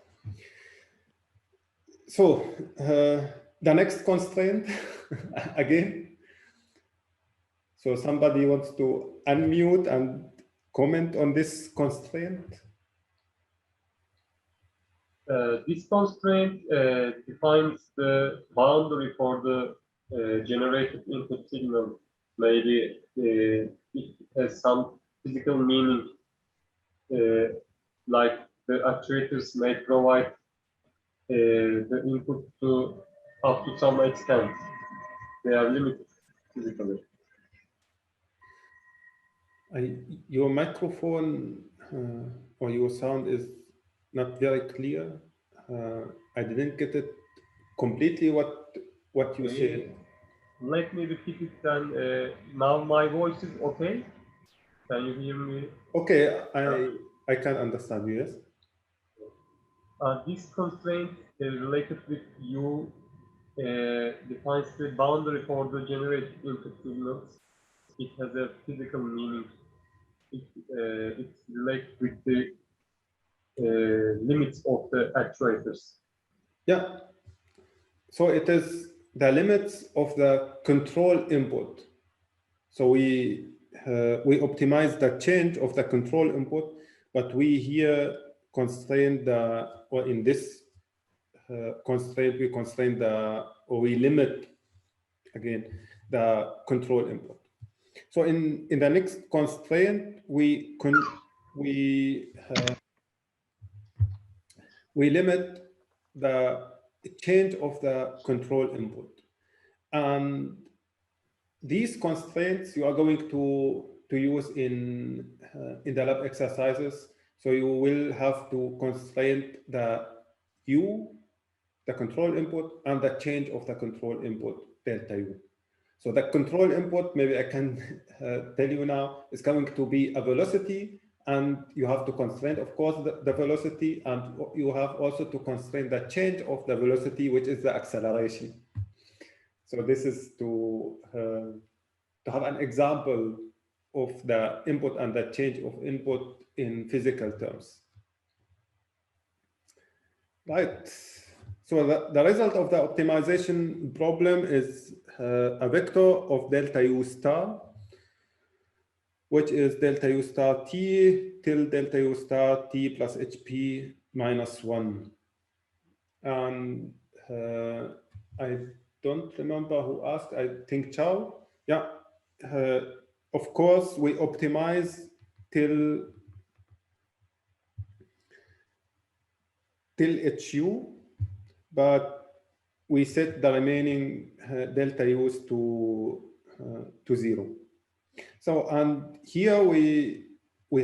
Speaker 1: So the next constraint again. So somebody wants to unmute and comment on this constraint.
Speaker 6: This constraint defines the boundary for the generated input signal. Maybe it has some physical meaning, like the actuators may provide the input to up to some extent. They are limited physically.
Speaker 1: Your microphone or your sound is not very clear. I didn't get it completely what you said.
Speaker 6: Let me repeat it then. Now my voice is okay. Can you hear me?
Speaker 1: Okay, I can understand you, yes.
Speaker 6: This constraint related with U defines the boundary for the generated input signals. It has a physical meaning. It's related with the limits of the actuators.
Speaker 1: Yeah. So it is the limits of the control input. So we optimize the change of the control input, but we here constrain or in this constraint, we limit again the control input. So in the next constraint, we limit the change of the control input. And these constraints you are going to use in the lab exercises. So you will have to constrain the U, the control input, and the change of the control input, delta U. So the control input, maybe I can tell you now, is going to be a velocity, and you have to constrain, of course, the velocity, and you have also to constrain the change of the velocity, which is the acceleration. So this is to have an example of the input and the change of input in physical terms. Right. So the result of the optimization problem is a vector of delta U star, which is delta U star t till delta U star t plus HP minus 1. And I don't remember who asked, I think Chow. Yeah, of course, we optimize till HU, but we set the remaining delta U's to 0. So, and here we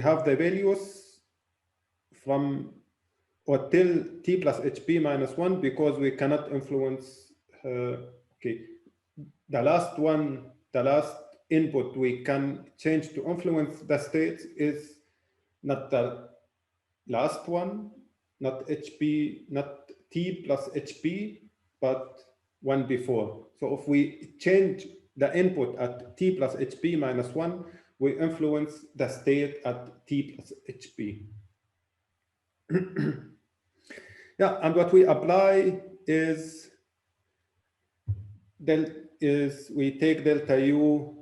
Speaker 1: have the values from or till t plus HP minus 1, because we cannot influence, okay, the last input we can change to influence the states is not the last one, not HP, not t plus HP, but one before. So if we change the input at t plus HP minus 1, we influence the state at t plus HP. Yeah, and what we apply is we take delta U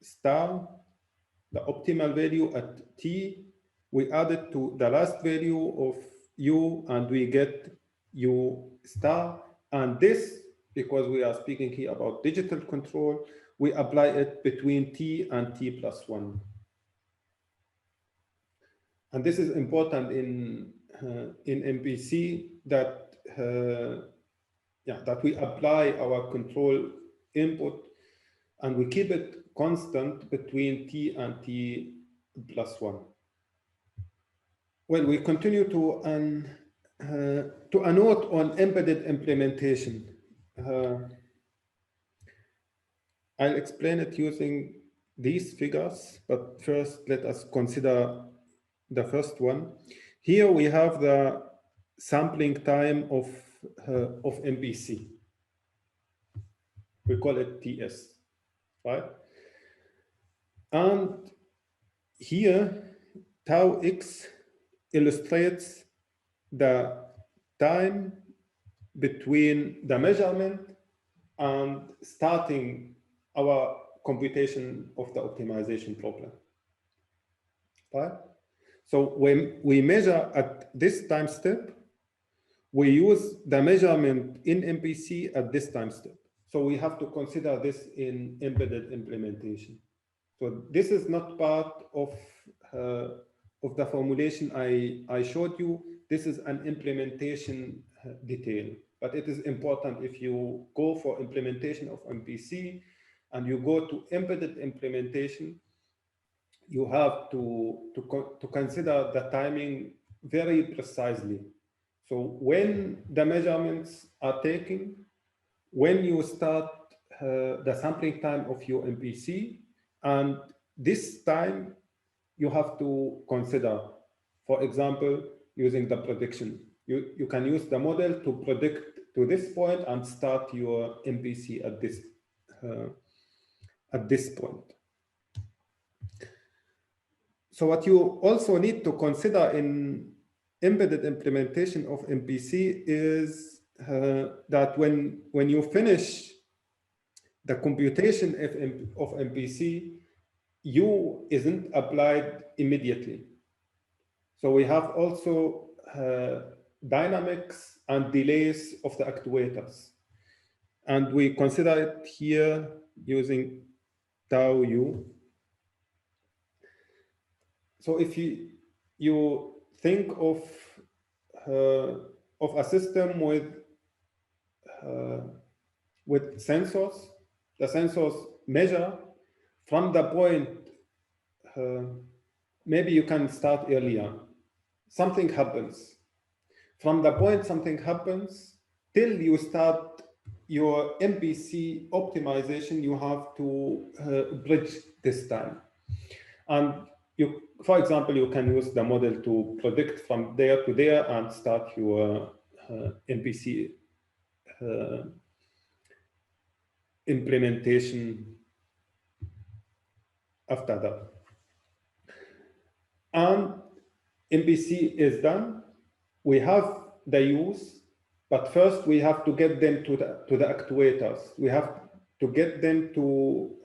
Speaker 1: star, the optimal value at t, we add it to the last value of U, and we get U star. And this, because we are speaking here about digital control, we apply it between t and t plus 1. And this is important in MPC, that that we apply our control input and we keep it constant between t and t plus 1. Well, we continue to a note on embedded implementation. I'll explain it using these figures, but first let us consider the first one. Here we have the sampling time of MPC. We call it TS, right? And here, tau x illustrates the time between the measurement and starting our computation of the optimization problem, right? So when we measure at this time step, we use the measurement in MPC at this time step. So we have to consider this in embedded implementation. So this is not part of the formulation I showed you. This is an implementation detail, but it is important if you go for implementation of MPC and you go to embedded implementation, you have to consider the timing very precisely. So when the measurements are taken, when you start the sampling time of your MPC, and this time you have to consider, for example, using the prediction. You can use the model to predict to this point and start your MPC at this point. So what you also need to consider in embedded implementation of MPC is that when you finish the computation of MPC, U isn't applied immediately. So we have also dynamics and delays of the actuators. And we consider it here using tau U. So if you think of a system with sensors, the sensors measure from the point, maybe you can start earlier. Something happens. From the point something happens till you start your MPC optimization, you have to bridge this time. And you, for example, you can use the model to predict from there to there and start your MPC implementation after that. And MPC is done. We have the use, but first we have to get them to the actuators. We have to get them to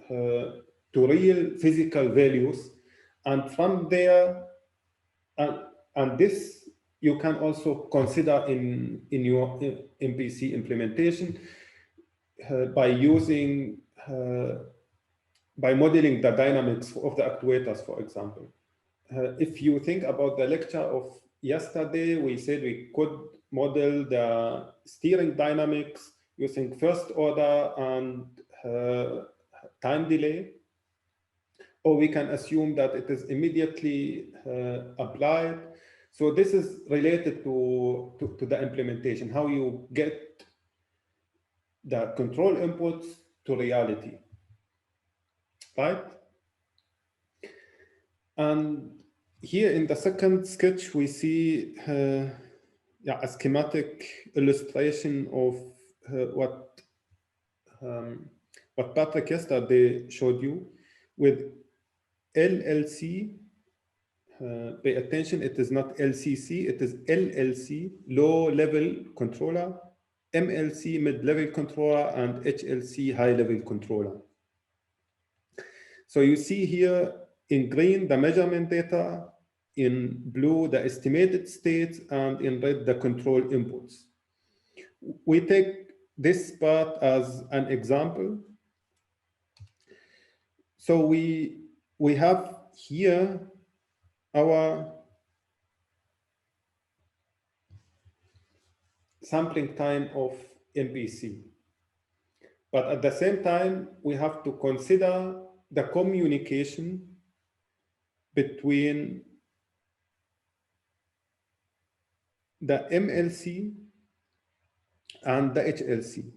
Speaker 1: real physical values, and from there, and this you can also consider in your MPC implementation by using by modeling the dynamics of the actuators, for example. If you think about the lecture of yesterday, we said we could model the steering dynamics using first order and time delay, or we can assume that it is immediately applied. So this is related to the implementation, how you get the control inputs to reality, right? And here in the second sketch, we see a schematic illustration of what Patrick yesterday showed you with LLC. Pay attention, it is not LCC, it is LLC, low-level controller, MLC, mid-level controller, and HLC, high-level controller. So you see here in green, the measurement data, in blue, the estimated states, and in red, the control inputs. We take this part as an example. So we have here our sampling time of MPC. But at the same time, we have to consider the communication between the MLC and the HLC.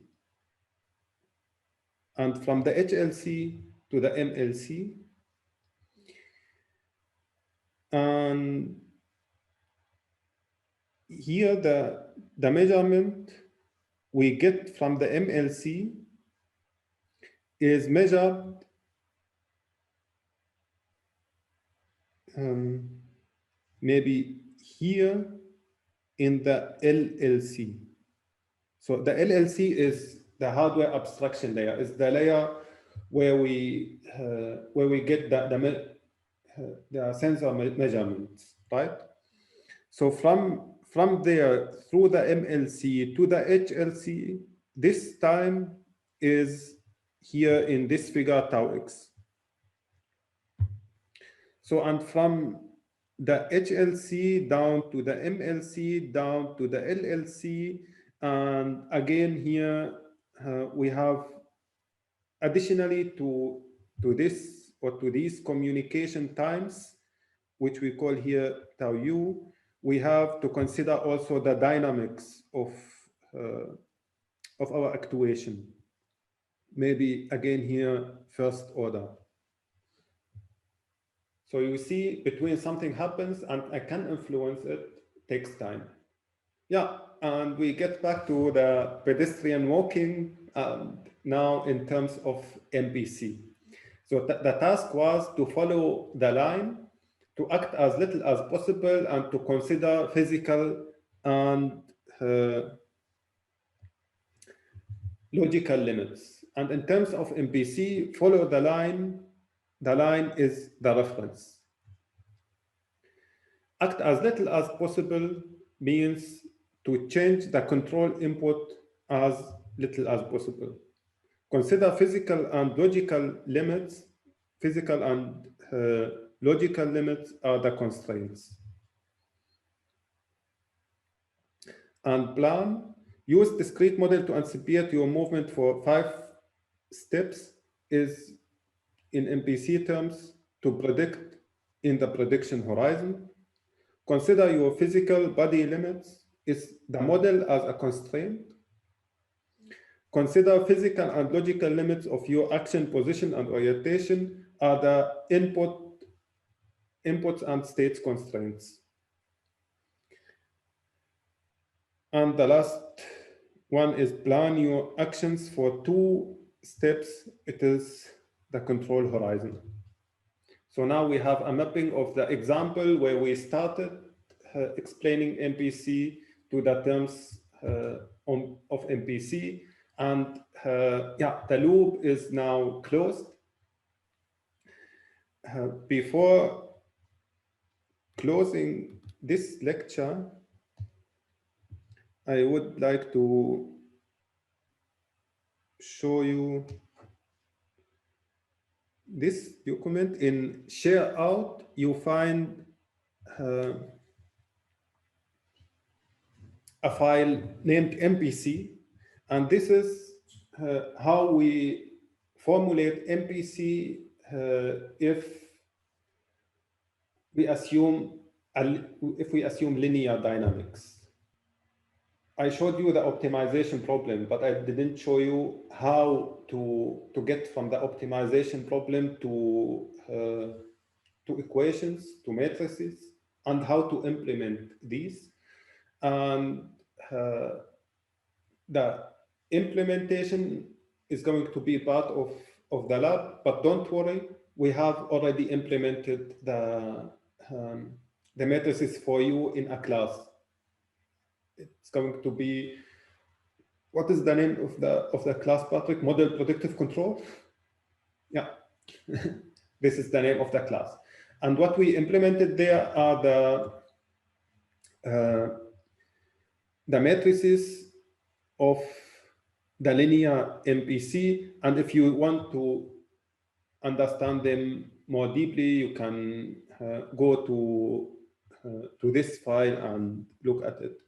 Speaker 1: And from the HLC to the MLC. And here the measurement we get from the MLC is measured maybe here in the LLC. So the LLC is the hardware abstraction layer, is the layer where we get the sensor measurements, right? So from there through the MLC to the HLC, this time is here in this figure tau x. So and from the HLC down to the MLC down to the LLC, and again here we have additionally to this or to these communication times, which we call here tau u, we have to consider also the dynamics of our actuation. Maybe again here first order. So you see, between something happens and I can influence it, takes time. Yeah, and we get back to the pedestrian walking now in terms of MPC. So the task was to follow the line, to act as little as possible, and to consider physical and logical limits. And in terms of MPC, follow the line is the reference. Act as little as possible means to change the control input as little as possible. Consider physical and logical limits. Physical and logical limits are the constraints. And plan, use discrete model to anticipate your movement for 5 steps is in MPC terms to predict in the prediction horizon. Consider your physical body limits is the model as a constraint. Consider physical and logical limits of your action, position, and orientation are the inputs and states constraints. And the last one is plan your actions for 2 steps. It is the control horizon. So now we have a mapping of the example where we started explaining MPC to the terms of MPC, and yeah, the loop is now closed. Before closing this lecture, I would like to show you this document. In share out, you find a file named MPC, and this is how we formulate MPC if we assume linear dynamics. I showed you the optimization problem, but I didn't show you how to get from the optimization problem to equations, to matrices, and how to implement these. And the implementation is going to be part of the lab, but don't worry, we have already implemented the matrices for you in a class. It's going to be, what is the name of the class, Patrick? Model Predictive Control? Yeah, this is the name of the class. And what we implemented there are the matrices of the linear MPC. And if you want to understand them more deeply, you can go to this file and look at it.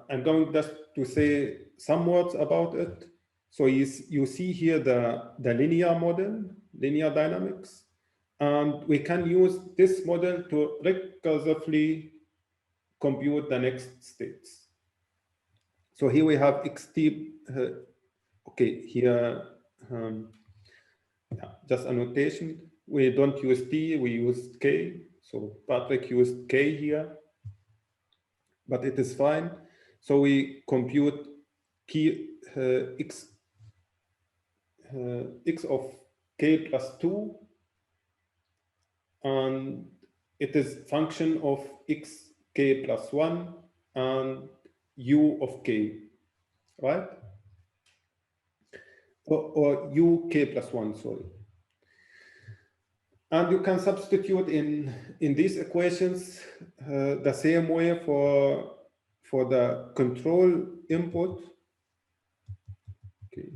Speaker 1: I'm going just to say some words about it. So you see here the linear model, linear dynamics, and we can use this model to recursively compute the next states. So here we have xt, okay, here, yeah, just a notation. We don't use t, we use k. So Patrick used k here, but it is fine. So we compute x of k plus 2, and it is function of x k plus 1 and u of k, right? Or u k plus 1, sorry. And you can substitute in these equations the same way for the control input. Okay,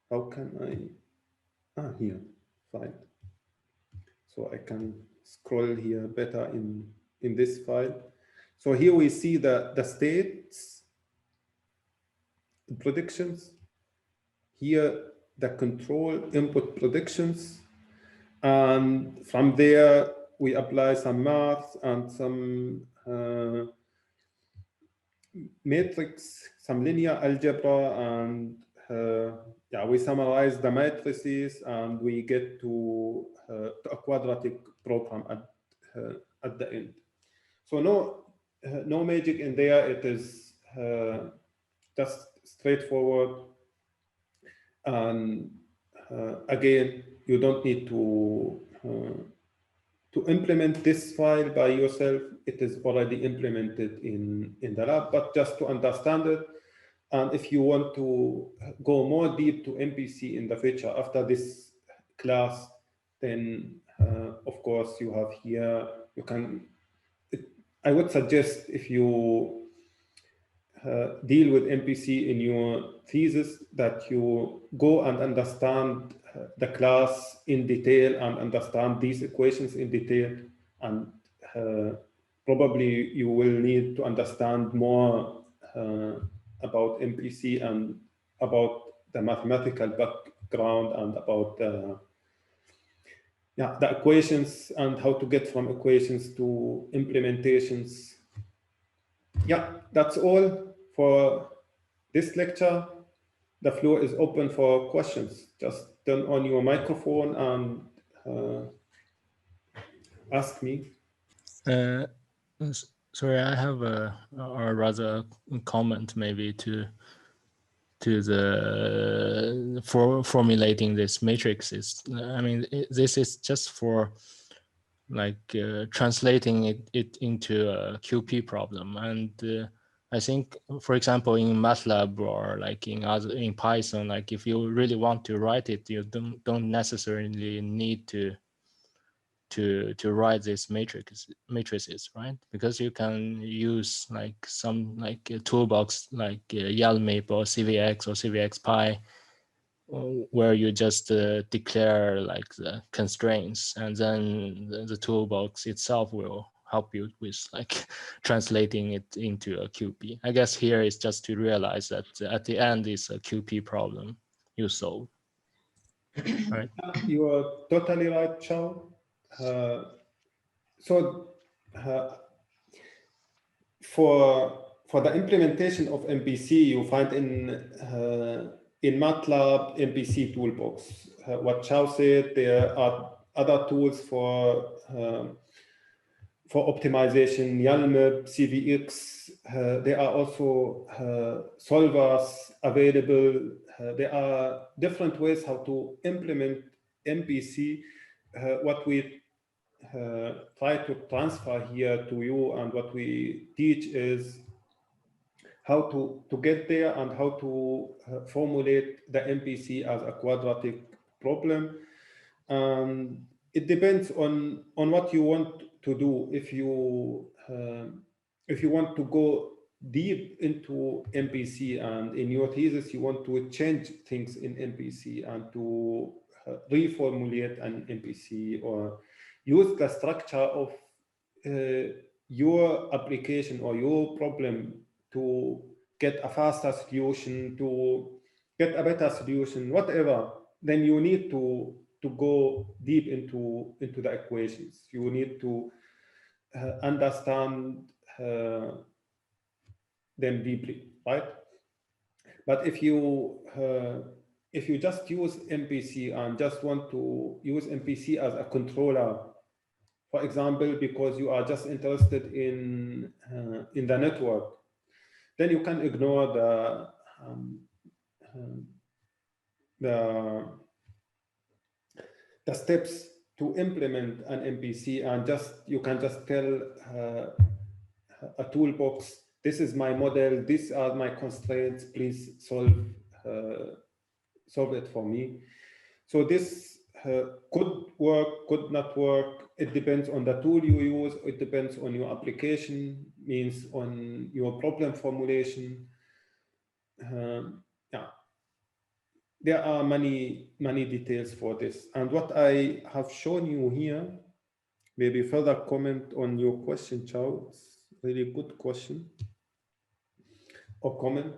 Speaker 1: how can I? Here, fine. So I can scroll here better in this file. So here we see the states predictions. Here the control input predictions. And from there, we apply some math and some matrix, some linear algebra, and yeah, we summarize the matrices, and we get to a quadratic program at the end. So no magic in there. It is just straightforward. And again, you don't need to implement this file by yourself. It is already implemented in the lab, but just to understand it. And if you want to go more deep to MPC in the future after this class, then of course you have here, you can, I would suggest if you deal with MPC in your thesis, that you go and understand the class in detail and understand these equations in detail, and probably you will need to understand more about MPC and about the mathematical background and about the equations and how to get from equations to implementations. Yeah, that's all for this lecture. The floor is open for questions. Just turn on your microphone and ask me.
Speaker 5: Sorry, I have or rather a comment maybe to the formulating this matrices. I mean, this is just for like translating it into a QP problem, and I think, for example, in MATLAB or like in Python, like if you really want to write it, you don't necessarily need to write these matrices, right? Because you can use like some like a toolbox like YALMIP or CVX or CVXPy, where you just declare like the constraints, and then the toolbox itself will help you with like translating it into a QP. I guess here is just to realize that at the end is a QP problem you solve, right?
Speaker 1: You are totally right, Chao. So for the implementation of MPC, you find in MATLAB MPC toolbox. What Chao said, there are other tools for optimization, YALMIP, CVX. There are also solvers available. There are different ways how to implement MPC. What we try to transfer here to you and what we teach is how to get there and how to formulate the MPC as a quadratic problem. It depends on what you want to do. If you want to go deep into MPC and in your thesis you want to change things in MPC and to reformulate an MPC or use the structure of your application or your problem to get a faster solution, to get a better solution, whatever, then you need to go deep into the equations. You need to understand them deeply, right? But if you just use MPC and just want to use MPC as a controller, for example, because you are just interested in the network, then you can ignore the steps to implement an MPC, and you can just tell a toolbox, this is my model, these are my constraints, please solve it for me. So this could work, could not work. It depends on the tool you use. It depends on your application, means on your problem formulation. Yeah, there are many details for this. And what I have shown you here, maybe further comment on your question, Chao. It's really good question or comment.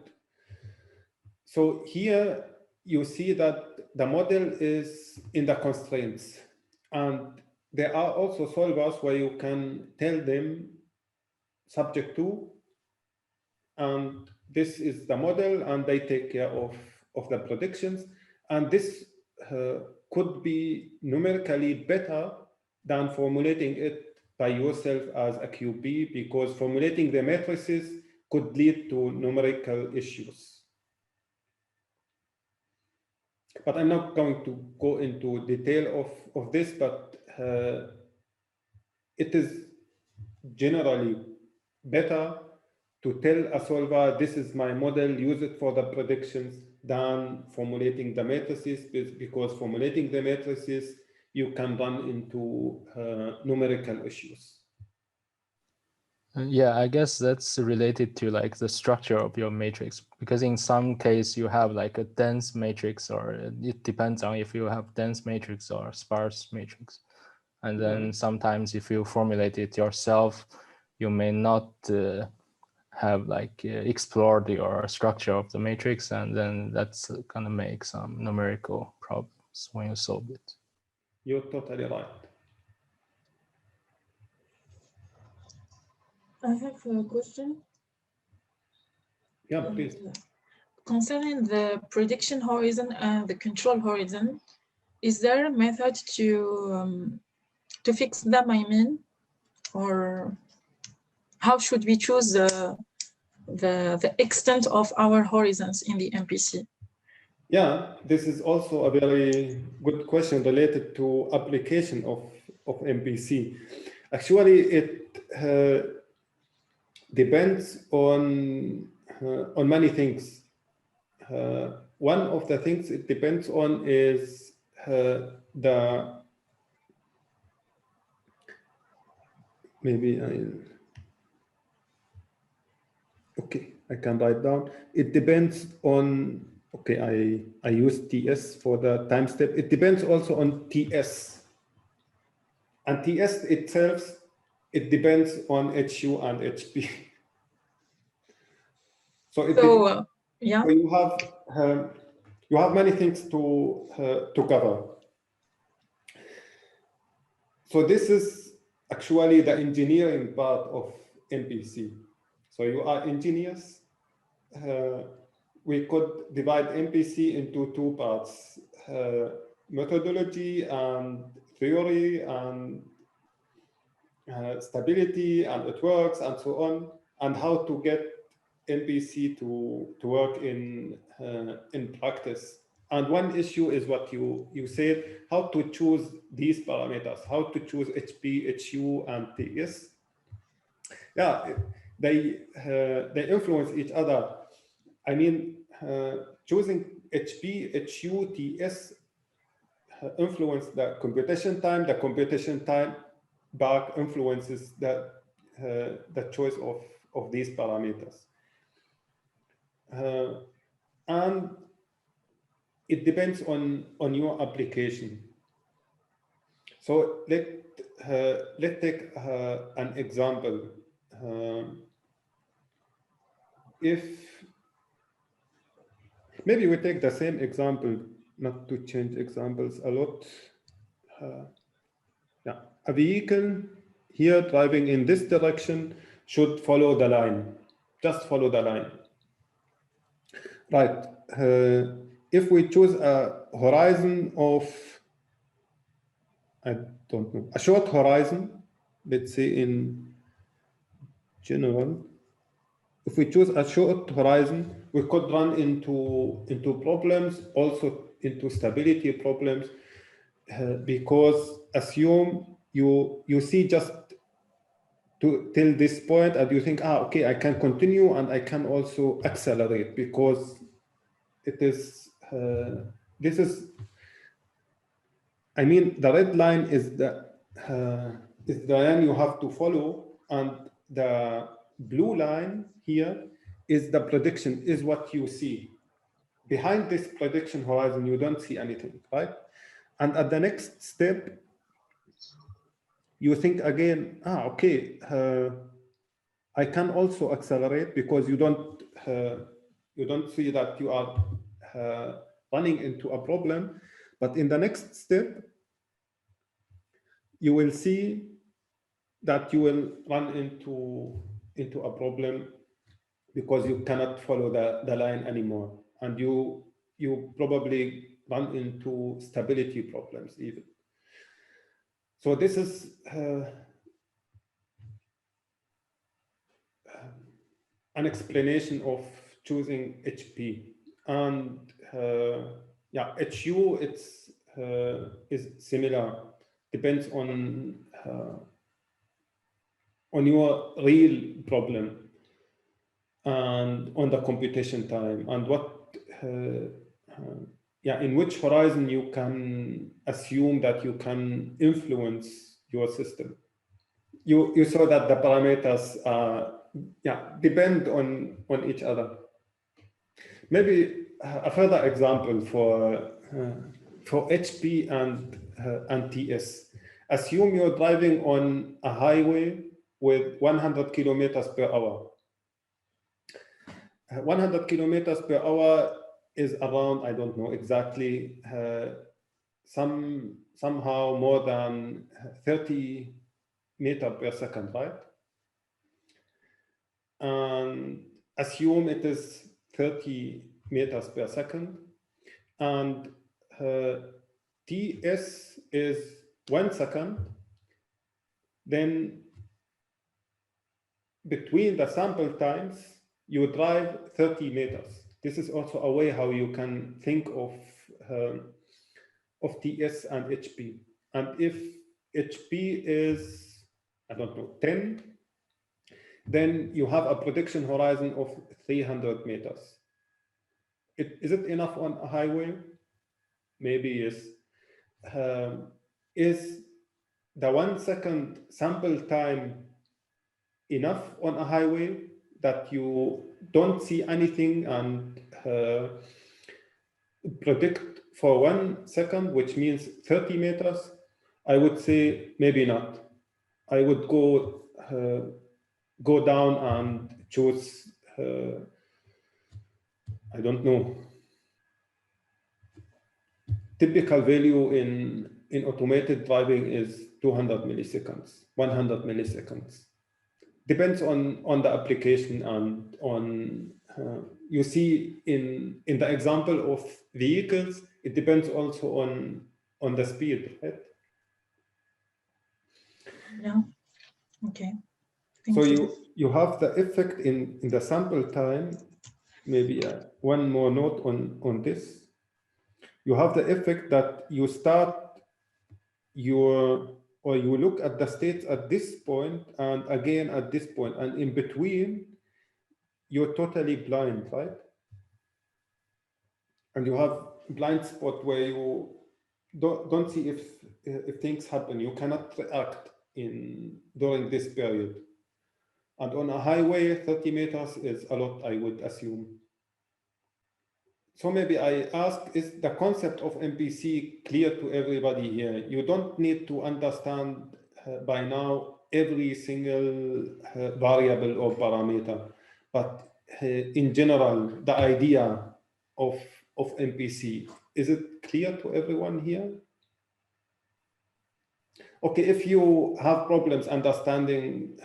Speaker 1: So here you see that the model is in the constraints, and there are also solvers where you can tell them subject to, and this is the model, and they take care of the predictions. And this could be numerically better than formulating it by yourself as a QP, because formulating the matrices could lead to numerical issues. But I'm not going to go into detail of this, but it is generally better to tell a solver, this is my model, use it for the predictions, than formulating the matrices, because formulating the matrices, you can run into numerical issues.
Speaker 5: Yeah, I guess that's related to like the structure of your matrix, because in some case you have like a dense matrix, or it depends on if you have dense matrix or sparse matrix. And then sometimes if you formulate it yourself, you may not have like explored your structure of the matrix, and then that's gonna make some numerical problems when you solve it.
Speaker 1: You're totally right.
Speaker 3: I have a question.
Speaker 1: Yeah, please.
Speaker 3: Concerning the prediction horizon and the control horizon, is there a method to fix them, I mean, or how should we choose the extent of our horizons in the MPC?
Speaker 1: Yeah, this is also a very good question related to application of MPC. Actually, it depends on many things. One of the things it depends on is I can write down. It depends on, okay, I use TS for the time step. It depends also on TS. And TS itself, it depends on HU and HP. So
Speaker 3: yeah.
Speaker 1: So you have many things to cover. So this is actually the engineering part of MPC. So you are engineers. We could divide MPC into two parts, methodology and theory and stability and it works and so on, and how to get MPC to work in practice. And one issue is what you said, how to choose these parameters, how to choose HP, HU, and TS. Yeah, they influence each other. I mean, choosing HP, HU, TS influence the computation time. The computation time back influences the choice of these parameters. And it depends on your application. So let's take an example. If maybe we take the same example, not to change examples a lot. Yeah, a vehicle here driving in this direction should follow the line. Just follow the line. Right. If we choose a horizon of, I don't know, a short horizon, let's say in general, if we choose a short horizon, we could run into problems, also into stability problems, because assume you see just till this point and you think, okay, I can continue and I can also accelerate, because it is this is, I mean, the red line is the line you have to follow, and the blue line here is the prediction, is what you see. Behind this prediction horizon, you don't see anything, right? And at the next step, you think again, okay, I can also accelerate, because you don't see that you are running into a problem. But in the next step, you will see that you will run into a problem, because you cannot follow the line anymore, and you probably run into stability problems even. So this is an explanation of choosing HP. And yeah, HU is similar, depends on your real problem and on the computation time, and what yeah, in which horizon you can assume that you can influence your system. You saw that the parameters yeah, depend on each other. Maybe a further example for HP and TS. Assume you're driving on a highway with 100 kilometers per hour. 100 kilometers per hour is around, I don't know exactly, somehow more than 30 meters per second, right? And assume it is 30 meters per second, and TS is 1 second. Then between the sample times, you drive 30 meters. This is also a way how you can think of TS and HP. And if HP is, I don't know, 10, then you have a prediction horizon of 300 meters. Is it enough on a highway? Maybe yes. Is the 1 second sample time enough on a highway that you don't see anything and predict for 1 second, which means 30 meters? I would say maybe not. I would go down and choose, I don't know, typical value in automated driving is 200 milliseconds, 100 milliseconds. Depends on the application and on, you see in the example of vehicles, it depends also on the speed, right?
Speaker 3: Yeah, okay.
Speaker 1: So you have the effect in the sample time. Maybe one more note on this. You have the effect that you start you look at the states at this point and again at this point, and in between you're totally blind, right? And you have blind spot where you don't see if things happen. You cannot react during this period. And on a highway, 30 meters is a lot, I would assume. So maybe I ask, is the concept of MPC clear to everybody here? You don't need to understand by now every single variable or parameter, but in general, the idea of MPC, is it clear to everyone here? Okay, if you have problems understanding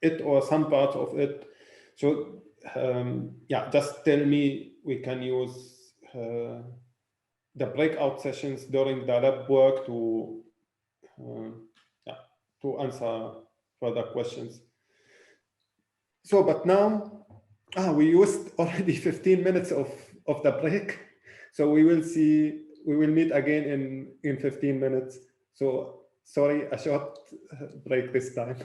Speaker 1: it or some part of it, so yeah, just tell me. We can use the breakout sessions during the lab work to answer further questions. So, but now, we used already 15 minutes of the break. So we will meet again in 15 minutes. So sorry, a short break this time.